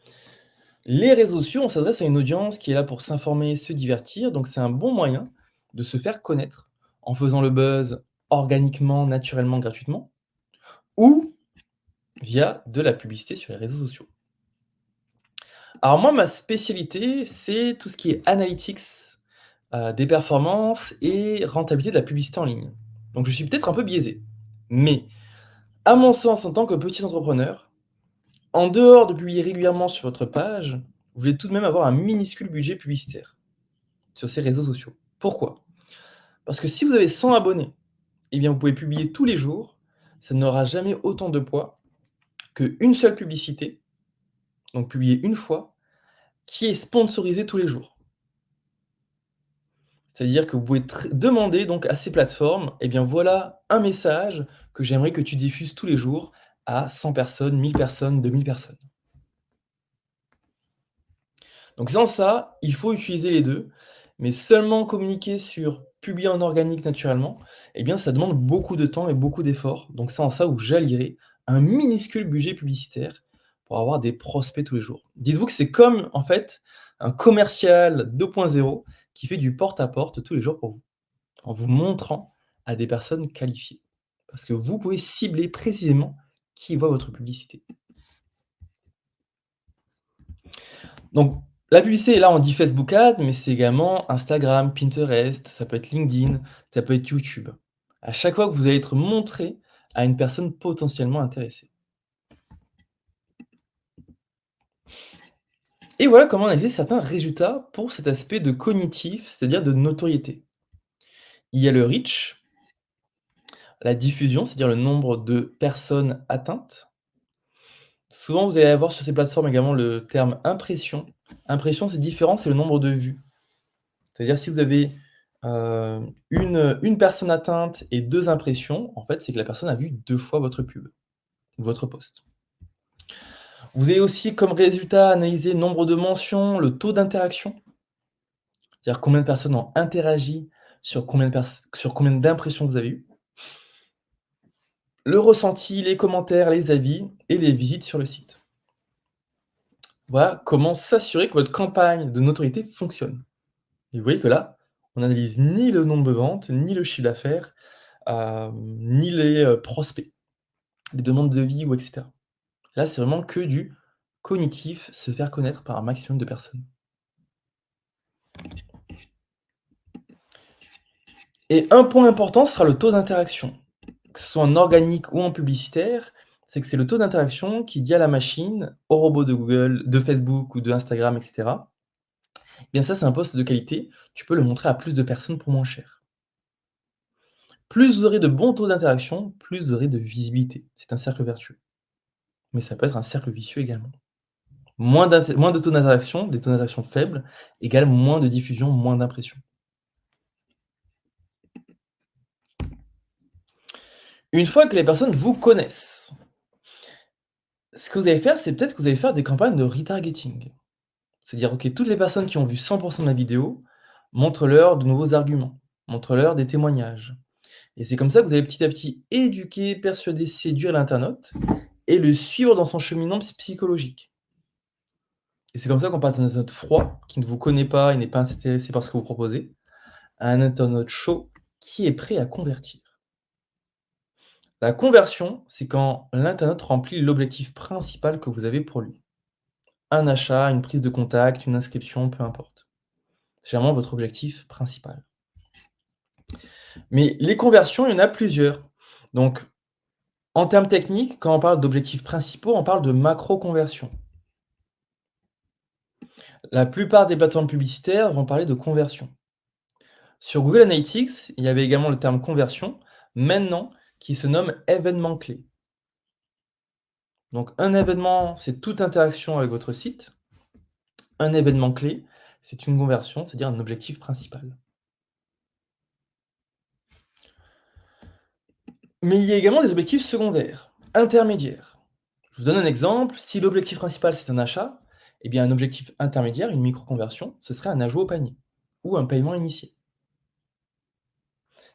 les réseaux sociaux, on s'adresse à une audience qui est là pour s'informer, se divertir, donc c'est un bon moyen de se faire connaître en faisant le buzz organiquement, naturellement, gratuitement, ou via de la publicité sur les réseaux sociaux. Alors moi, ma spécialité, c'est tout ce qui est analytics, des performances et rentabilité de la publicité en ligne. Donc je suis peut-être un peu biaisé, mais à mon sens, en tant que petit entrepreneur, en dehors de publier régulièrement sur votre page, vous voulez tout de même avoir un minuscule budget publicitaire sur ces réseaux sociaux. Pourquoi? Parce que si vous avez 100 abonnés, eh bien vous pouvez publier tous les jours, ça n'aura jamais autant de poids qu'une seule publicité, donc publiée une fois, qui est sponsorisée tous les jours. C'est-à-dire que vous pouvez demander donc à ces plateformes, eh bien voilà un message que j'aimerais que tu diffuses tous les jours à 100 personnes, 1000 personnes, 2000 personnes. Donc sans ça, il faut utiliser les 2, mais seulement communiquer sur publier en organique naturellement, eh bien ça demande beaucoup de temps et beaucoup d'efforts. Donc c'est en ça où j'allierai un minuscule budget publicitaire pour avoir des prospects tous les jours. Dites-vous que c'est comme, en fait, un commercial 2.0 qui fait du porte-à-porte tous les jours pour vous, en vous montrant à des personnes qualifiées. Parce que vous pouvez cibler précisément qui voit votre publicité. Donc, la publicité, là, on dit Facebook Ads, mais c'est également Instagram, Pinterest, ça peut être LinkedIn, ça peut être YouTube. À chaque fois que vous allez être montré à une personne potentiellement intéressée. Et voilà comment analyser certains résultats pour cet aspect de cognitif, c'est-à-dire de notoriété. Il y a le reach, la diffusion, c'est-à-dire le nombre de personnes atteintes. Souvent, vous allez avoir sur ces plateformes également le terme impression. Impression, c'est différent, c'est le nombre de vues. C'est-à-dire si vous avez, une personne atteinte et 2 impressions, en fait, c'est que la personne a vu 2 fois votre pub, votre post. Vous avez aussi comme résultat analysé le nombre de mentions, le taux d'interaction, c'est-à-dire combien de personnes ont interagi sur combien d'impressions vous avez eues. Le ressenti, les commentaires, les avis et les visites sur le site. Voilà comment s'assurer que votre campagne de notoriété fonctionne. Et vous voyez que là, on n'analyse ni le nombre de ventes, ni le chiffre d'affaires, ni les, prospects, les demandes de vie ou et cetera. Là, c'est vraiment que du cognitif, se faire connaître par un maximum de personnes. Et un point important sera le taux d'interaction. Que ce soit en organique ou en publicitaire, c'est que c'est le taux d'interaction qui dit à la machine, au robot de Google, de Facebook ou de Instagram et cetera: «Eh bien ça, c'est un post de qualité, tu peux le montrer à plus de personnes pour moins cher». Plus vous aurez de bons taux d'interaction, plus vous aurez de visibilité. C'est un cercle vertueux. Mais ça peut être un cercle vicieux également. Moins de taux d'interaction, des taux d'interaction faibles, égale moins de diffusion, moins d'impression. Une fois que les personnes vous connaissent, ce que vous allez faire, c'est peut-être que vous allez faire des campagnes de retargeting. C'est-à-dire, OK, toutes les personnes qui ont vu 100 de ma vidéo, montre-leur de nouveaux arguments, montre-leur des témoignages. Et c'est comme ça que vous allez petit à petit éduquer, persuader, séduire l'internaute et le suivre dans son cheminement psychologique. Et c'est comme ça qu'on passe d'un internaute froid, qui ne vous connaît pas et n'est pas intéressé par ce que vous proposez, à un internaute chaud qui est prêt à convertir. La conversion, c'est quand l'internaute remplit l'objectif principal que vous avez pour lui. Un achat, une prise de contact, une inscription, peu importe. C'est vraiment votre objectif principal. Mais les conversions, il y en a plusieurs. Donc, en termes techniques, quand on parle d'objectifs principaux, on parle de macro-conversion. La plupart des plateformes publicitaires vont parler de conversion. Sur Google Analytics, il y avait également le terme conversion, maintenant qui se nomme événement clé. Donc un événement, c'est toute interaction avec votre site. Un événement clé, c'est une conversion, c'est-à-dire un objectif principal. Mais il y a également des objectifs secondaires, intermédiaires. Je vous donne un exemple, si l'objectif principal c'est un achat, eh bien un objectif intermédiaire, une micro-conversion, ce serait un ajout au panier ou un paiement initié.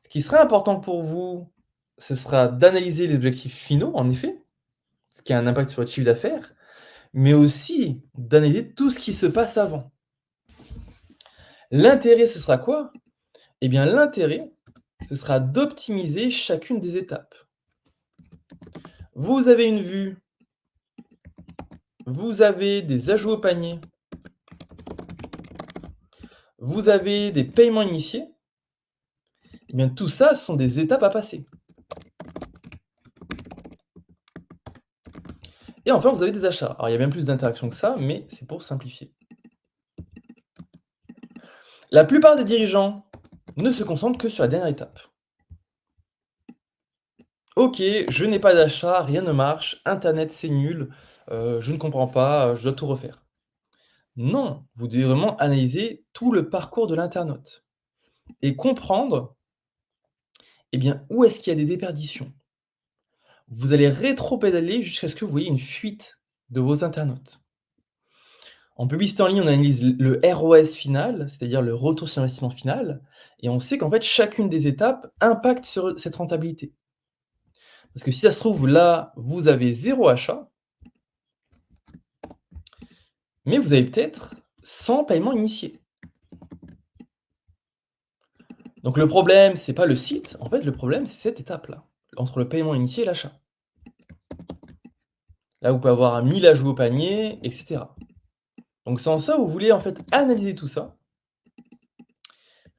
Ce qui serait important pour vous, ce sera d'analyser les objectifs finaux, en effet, ce qui a un impact sur votre chiffre d'affaires, mais aussi d'analyser tout ce qui se passe avant. L'intérêt, ce sera quoi? Eh bien l'intérêt, ce sera d'optimiser chacune des étapes. Vous avez une vue, vous avez des ajouts au panier, vous avez des paiements initiés, eh bien tout ça, ce sont des étapes à passer. Et enfin, vous avez des achats. Alors il y a bien plus d'interactions que ça, mais c'est pour simplifier. La plupart des dirigeants ne se concentrent que sur la dernière étape. OK, je n'ai pas d'achat, rien ne marche, internet c'est nul, je ne comprends pas, je dois tout refaire. Non, vous devez vraiment analyser tout le parcours de l'internaute et comprendre, eh bien, où est-ce qu'il y a des déperditions. Vous allez rétropédaler jusqu'à ce que vous voyez une fuite de vos internautes. En publicité en ligne, on analyse le ROS final, c'est-à-dire le retour sur investissement final, et on sait qu'en fait, chacune des étapes impacte sur cette rentabilité. Parce que si ça se trouve, là, vous avez 0 achat, mais vous avez peut-être 100 paiements initiés. Donc le problème, c'est pas le site, en fait, le problème, c'est cette étape-là, entre le paiement initié et l'achat. Là, vous pouvez avoir 1000 ajouts au panier, et cetera. Donc c'est en ça où vous voulez, en fait, analyser tout ça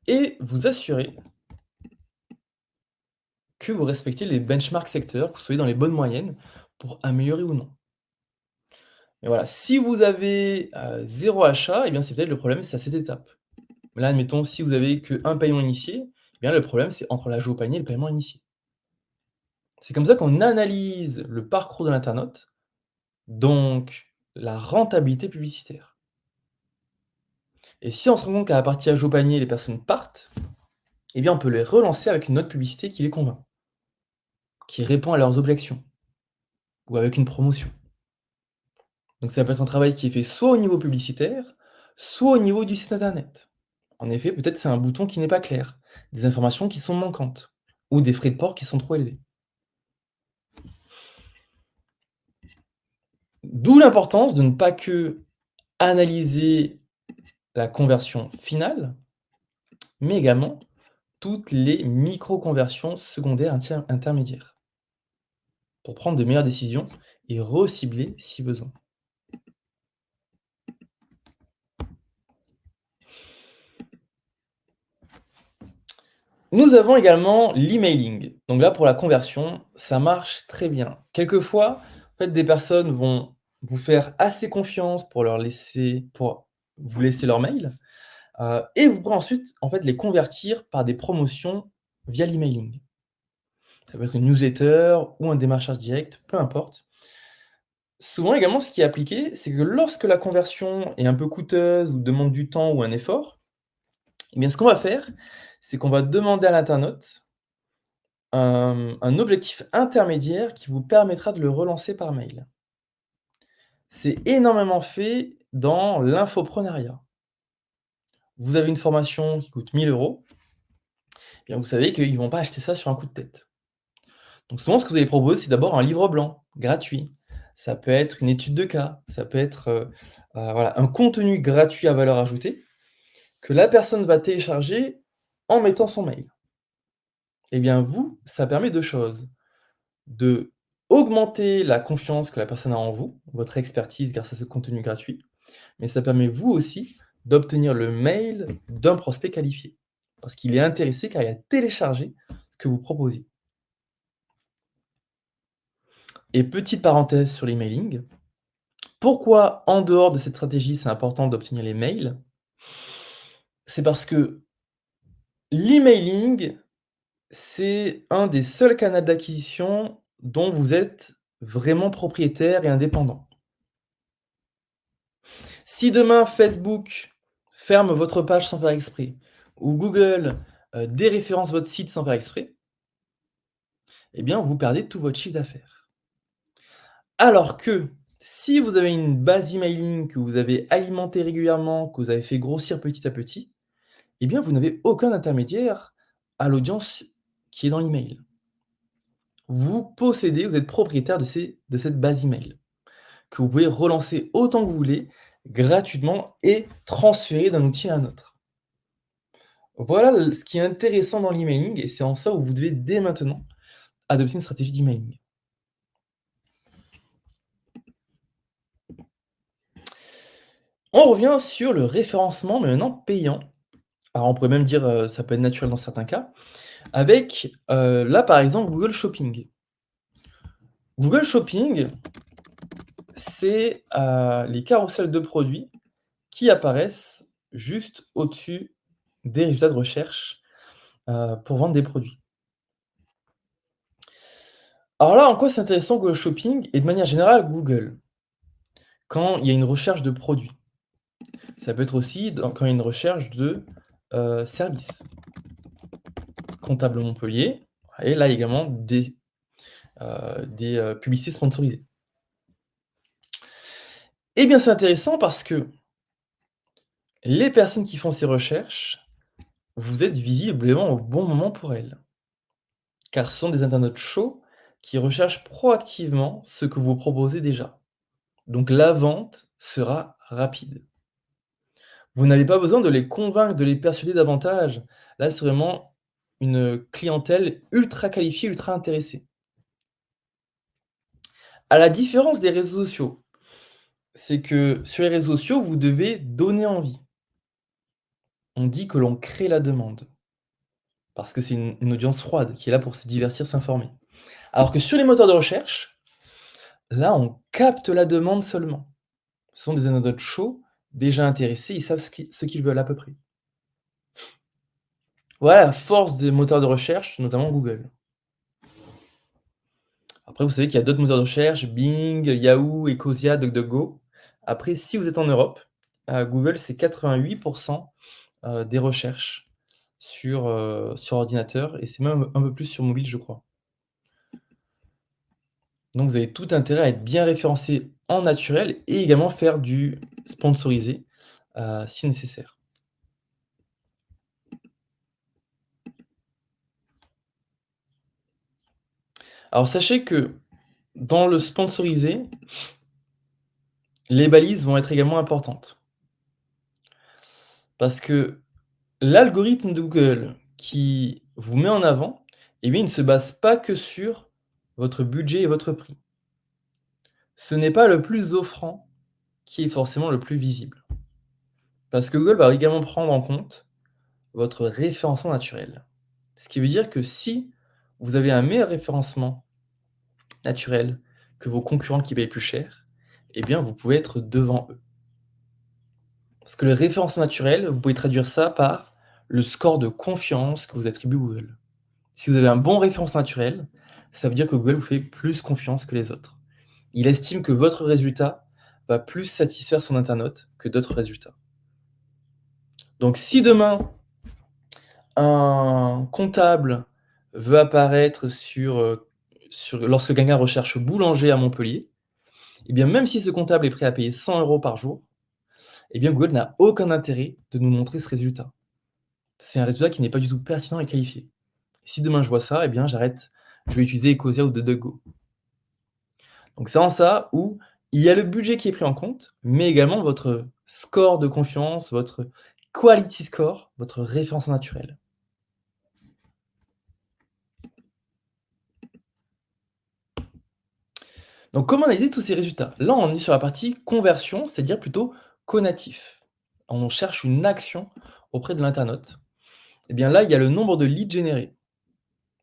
et vous assurer que vous respectez les benchmarks secteurs, que vous soyez dans les bonnes moyennes pour améliorer ou non. Mais voilà, si vous avez, 0 achat, eh bien, c'est peut-être le problème, c'est à cette étape. Là, admettons, si vous avez qu'un paiement initié, eh bien, le problème, c'est entre l'ajout au panier et le paiement initié. C'est comme ça qu'on analyse le parcours de l'internaute, donc la rentabilité publicitaire. Et si on se rend compte qu'à la partie ajout au panier, les personnes partent, eh bien, on peut les relancer avec une autre publicité qui les convainc, qui répond à leurs objections ou avec une promotion. Donc ça peut être un travail qui est fait soit au niveau publicitaire, soit au niveau du site internet. En effet, peut-être c'est un bouton qui n'est pas clair, des informations qui sont manquantes ou des frais de port qui sont trop élevés. D'où l'importance de ne pas que analyser la conversion finale, mais également toutes les micro-conversions secondaires intermédiaires pour prendre de meilleures décisions et recibler si besoin. Nous avons également l'emailing. Donc là, pour la conversion, ça marche très bien. Quelquefois, en fait, des personnes vont vous faire assez confiance pour vous laisser leur mail, et vous pourrez ensuite, en fait, les convertir par des promotions via l'emailing. Ça peut être une newsletter ou un démarchage direct, peu importe. Souvent également, ce qui est appliqué, c'est que lorsque la conversion est un peu coûteuse ou demande du temps ou un effort, eh bien, ce qu'on va faire, c'est qu'on va demander à l'internaute un objectif intermédiaire qui vous permettra de le relancer par mail. C'est énormément fait dans l'infoprenariat. Vous avez une formation qui coûte 1 000 €, eh bien vous savez qu'ils ne vont pas acheter ça sur un coup de tête. Donc souvent, ce que vous allez proposer, c'est d'abord un livre blanc, gratuit. Ça peut être une étude de cas, ça peut être, voilà, un contenu gratuit à valeur ajoutée que la personne va télécharger en mettant son mail. Eh bien vous, ça permet 2 choses. De augmenter la confiance que la personne a en vous, votre expertise grâce à ce contenu gratuit, mais ça permet vous aussi d'obtenir le mail d'un prospect qualifié. Parce qu'il est intéressé car il a téléchargé ce que vous proposez. Et petite parenthèse sur l'emailing, pourquoi en dehors de cette stratégie, c'est important d'obtenir les mails? C'est parce que l'emailing, c'est un des seuls canaux d'acquisition dont vous êtes vraiment propriétaire et indépendant. Si demain Facebook ferme votre page sans faire exprès, ou Google, déréférence votre site sans faire exprès, eh bien, vous perdez tout votre chiffre d'affaires. Alors que si vous avez une base emailing que vous avez alimentée régulièrement, que vous avez fait grossir petit à petit, eh bien, vous n'avez aucun intermédiaire à l'audience qui est dans l'email. Vous êtes propriétaire de cette base email, que vous pouvez relancer autant que vous voulez, gratuitement et transférer d'un outil à un autre. Voilà ce qui est intéressant dans l'emailing et c'est en ça où vous devez dès maintenant adopter une stratégie d'emailing. On revient sur le référencement, mais maintenant payant. Alors on pourrait même dire, ça peut être naturel dans certains cas, avec, là par exemple Google Shopping. Google Shopping, c'est, les carousels de produits qui apparaissent juste au-dessus des résultats de recherche, pour vendre des produits. Alors là, en quoi c'est intéressant Google Shopping et de manière générale Google? Quand il y a une recherche de produits. Ça peut être aussi quand il y a une recherche de, services. Comptable Montpellier et là également des publicités sponsorisées. Eh bien, c'est intéressant parce que les personnes qui font ces recherches, vous êtes visiblement au bon moment pour elles. Car ce sont des internautes chauds qui recherchent proactivement ce que vous proposez déjà. Donc la vente sera rapide. Vous n'avez pas besoin de les convaincre, de les persuader davantage. Là, c'est vraiment une clientèle ultra qualifiée, ultra intéressée. À la différence des réseaux sociaux, c'est que sur les réseaux sociaux, vous devez donner envie. On dit que l'on crée la demande, parce que c'est une audience froide qui est là pour se divertir, s'informer. Alors que sur les moteurs de recherche, là, on capte la demande seulement. Ce sont des anecdotes chauds, déjà intéressés, ils savent ce qu'ils veulent à peu près. Voilà la force des moteurs de recherche, notamment Google. Après, vous savez qu'il y a d'autres moteurs de recherche, Bing, Yahoo, Ecosia, DuckDuckGo. Après, si vous êtes en Europe, Google, c'est 88 des recherches sur ordinateur et c'est même un peu plus sur mobile, je crois. Donc vous avez tout intérêt à être bien référencé en naturel et également faire du sponsorisé, si nécessaire. Alors sachez que dans le sponsorisé, les balises vont être également importantes. Parce que l'algorithme de Google qui vous met en avant, eh bien, il ne se base pas que sur votre budget et votre prix. Ce n'est pas le plus offrant qui est forcément le plus visible. Parce que Google va également prendre en compte votre référencement naturel. Ce qui veut dire que si vous avez un meilleur référencement naturel que vos concurrents qui payent plus cher, eh bien, vous pouvez être devant eux. Parce que le référencement naturel, vous pouvez traduire ça par le score de confiance que vous attribue Google. Si vous avez un bon référence naturel, ça veut dire que Google vous fait plus confiance que les autres. Il estime que votre résultat va plus satisfaire son internaute que d'autres résultats. Donc si demain, un comptable veut apparaître lorsque quelqu'un recherche boulanger à Montpellier, eh bien même si ce comptable est prêt à payer 100 € par jour, eh bien Google n'a aucun intérêt de nous montrer ce résultat. C'est un résultat qui n'est pas du tout pertinent et qualifié. Si demain je vois ça, eh bien j'arrête, je vais utiliser Ecosia ou DuckDuckGo. Donc c'est en ça où il y a le budget qui est pris en compte, mais également votre score de confiance, votre quality score, votre référencement naturel. Donc comment analyser tous ces résultats? Là, on est sur la partie conversion, c'est-à-dire plutôt conatif. On cherche une action auprès de l'internaute. Et bien là, il y a le nombre de leads générés.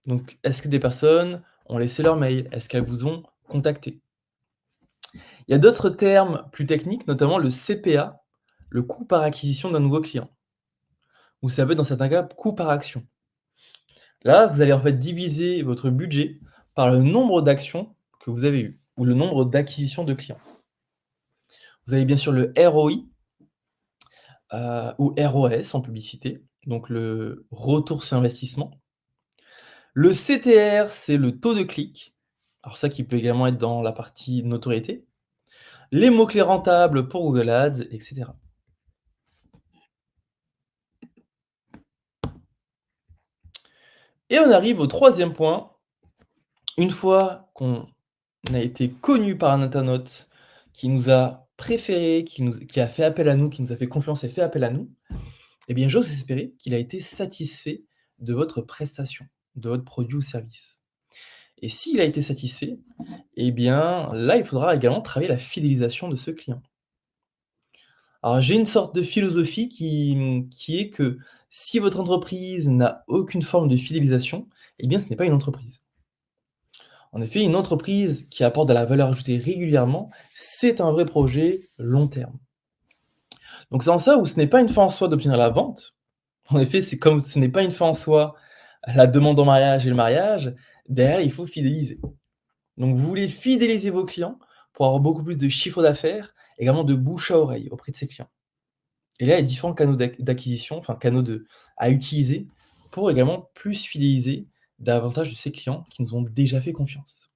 Donc est-ce que des personnes ont laissé leur mail? Est-ce qu'elles vous ont contacté? Il y a d'autres termes plus techniques, notamment le CPA, le coût par acquisition d'un nouveau client, ou ça peut être dans certains cas coût par action. Là, vous allez en fait diviser votre budget par le nombre d'actions que vous avez eues ou le nombre d'acquisitions de clients. Vous avez bien sûr le ROI, ou ROAS en publicité, donc le retour sur investissement. Le CTR, c'est le taux de clic. Alors ça qui peut également être dans la partie notoriété. Les mots-clés rentables pour Google Ads, et cetera. Et on arrive au troisième point. Une fois qu'on a été connu par un internaute qui nous a préféré, qui a fait appel à nous, qui nous a fait confiance et fait appel à nous, eh bien, j'ose espérer qu'il a été satisfait de votre prestation, de votre produit ou service. Et s'il a été satisfait, eh bien, là, il faudra également travailler la fidélisation de ce client. Alors, j'ai une sorte de philosophie qui est que si votre entreprise n'a aucune forme de fidélisation, eh bien, ce n'est pas une entreprise. En effet, une entreprise qui apporte de la valeur ajoutée régulièrement, c'est un vrai projet long terme. Donc c'est en ça où ce n'est pas une fin en soi d'obtenir la vente. En effet, c'est comme ce n'est pas une fin en soi la demande en mariage et le mariage, derrière il faut fidéliser. Donc vous voulez fidéliser vos clients pour avoir beaucoup plus de chiffre d'affaires, également de bouche à oreille auprès de ses clients. Et là, il y a différents canaux d'acquisition, enfin canaux à utiliser pour également plus fidéliser davantage de ses clients qui nous ont déjà fait confiance.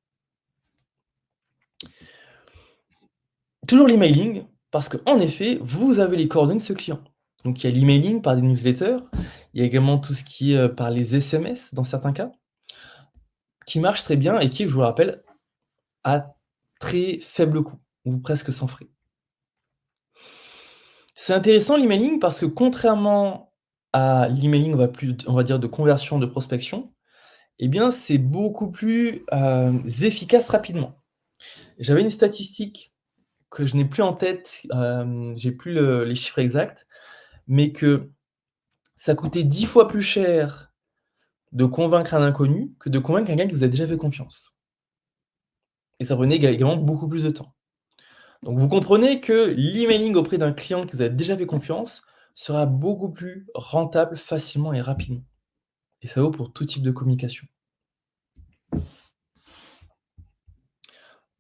Toujours l'emailing, parce qu'en effet, vous avez les coordonnées de ce client. Donc il y a l'emailing par des newsletters, il y a également tout ce qui est, par les SMS dans certains cas, qui marche très bien et qui, je vous le rappelle, à très faible coût ou presque sans frais. C'est intéressant l'emailing parce que contrairement à l'emailing, on va dire de conversion, de prospection, eh bien c'est beaucoup plus, efficace rapidement. J'avais une statistique que je n'ai plus en tête, j'ai plus les chiffres exacts, mais que ça coûtait 10 fois plus cher de convaincre un inconnu que de convaincre quelqu'un qui vous a déjà fait confiance. Et ça prenait également beaucoup plus de temps. Donc vous comprenez que l'emailing auprès d'un client qui vous a déjà fait confiance sera beaucoup plus rentable facilement et rapidement. Et ça vaut pour tout type de communication.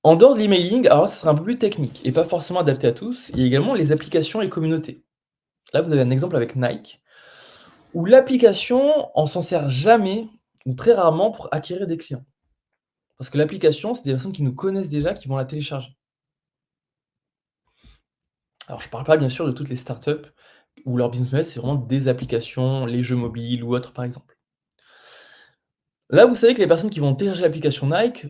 En dehors de l'emailing, alors ça sera un peu plus technique et pas forcément adapté à tous, il y a également les applications et communautés. Là, vous avez un exemple avec Nike, où l'application, on s'en sert jamais ou très rarement pour acquérir des clients. Parce que l'application, c'est des personnes qui nous connaissent déjà, qui vont la télécharger. Alors je parle pas bien sûr de toutes les startups où leur business model, c'est vraiment des applications, les jeux mobiles ou autres par exemple. Là, vous savez que les personnes qui vont télécharger l'application Nike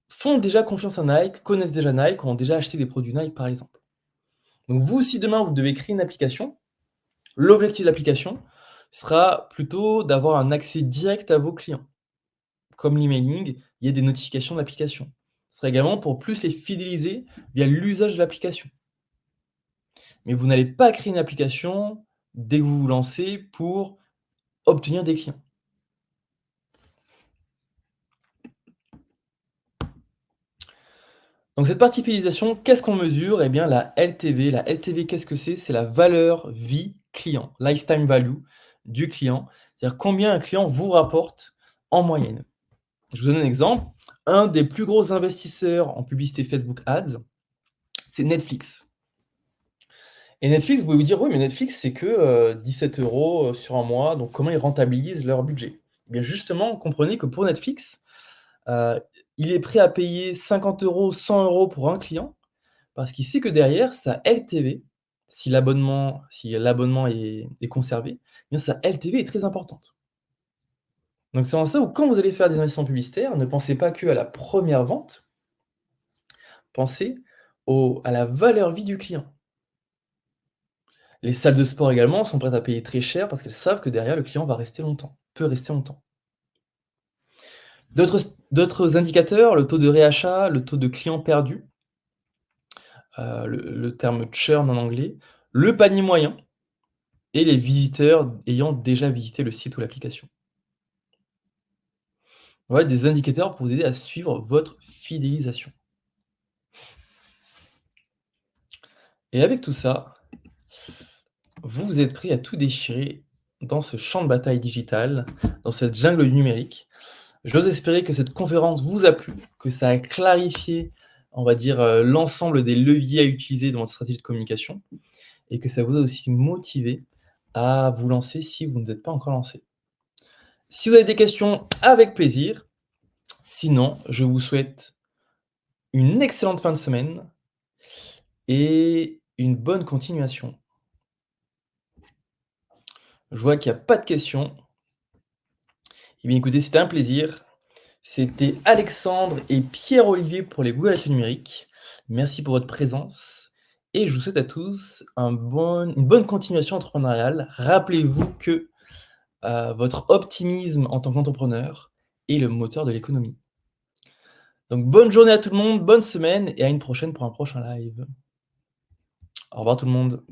font déjà confiance à Nike, connaissent déjà Nike, ont déjà acheté des produits Nike par exemple. Donc vous, si demain vous devez créer une application, l'objectif de l'application sera plutôt d'avoir un accès direct à vos clients. Comme l'emailing, il y a des notifications de l'application. Ce sera également pour plus les fidéliser via l'usage de l'application. Mais vous n'allez pas créer une application dès que vous vous lancez pour obtenir des clients. Donc cette partie fidélisation, qu'est-ce qu'on mesure? Eh bien la LTV. La LTV, qu'est-ce que c'est? C'est la valeur vie client, lifetime value du client. C'est-à-dire combien un client vous rapporte en moyenne. Je vous donne un exemple. Un des plus gros investisseurs en publicité Facebook Ads, c'est Netflix. Et Netflix, vous pouvez vous dire: «Oui, mais Netflix, c'est que, 17 € sur un mois, donc comment ils rentabilisent leur budget?» Eh bien justement, comprenez que pour Netflix, heu, il est prêt à payer 50 €, 100 € pour un client, parce qu'il sait que derrière, sa LTV, si l'abonnement est conservé, eh bien sa LTV est très importante. Donc c'est en ça où quand vous allez faire des investissements publicitaires, ne pensez pas qu'à la première vente, pensez à la valeur vie du client. Les salles de sport également sont prêtes à payer très cher parce qu'elles savent que derrière le client va rester longtemps, peut rester longtemps. D'autres indicateurs, le taux de réachat, le taux de clients perdus, le terme churn en anglais, le panier moyen et les visiteurs ayant déjà visité le site ou l'application. Voilà des indicateurs pour vous aider à suivre votre fidélisation. Et avec tout ça, vous êtes prêt à tout déchirer dans ce champ de bataille digital, dans cette jungle du numérique. J'ose espérer que cette conférence vous a plu, que ça a clarifié, on va dire, l'ensemble des leviers à utiliser dans votre stratégie de communication et que ça vous a aussi motivé à vous lancer si vous ne vous êtes pas encore lancé. Si vous avez des questions, avec plaisir. Sinon, je vous souhaite une excellente fin de semaine et une bonne continuation. Je vois qu'il y a pas de questions. Eh bien, écoutez, c'était un plaisir. C'était Alexandre et Pierre-Olivier pour les Google Actu numériques. Merci pour votre présence et je vous souhaite à tous une bonne continuation entrepreneuriale. Rappelez-vous que, votre optimisme en tant qu'entrepreneur est le moteur de l'économie. Donc bonne journée à tout le monde, bonne semaine et à une prochaine pour un prochain live. Au revoir tout le monde.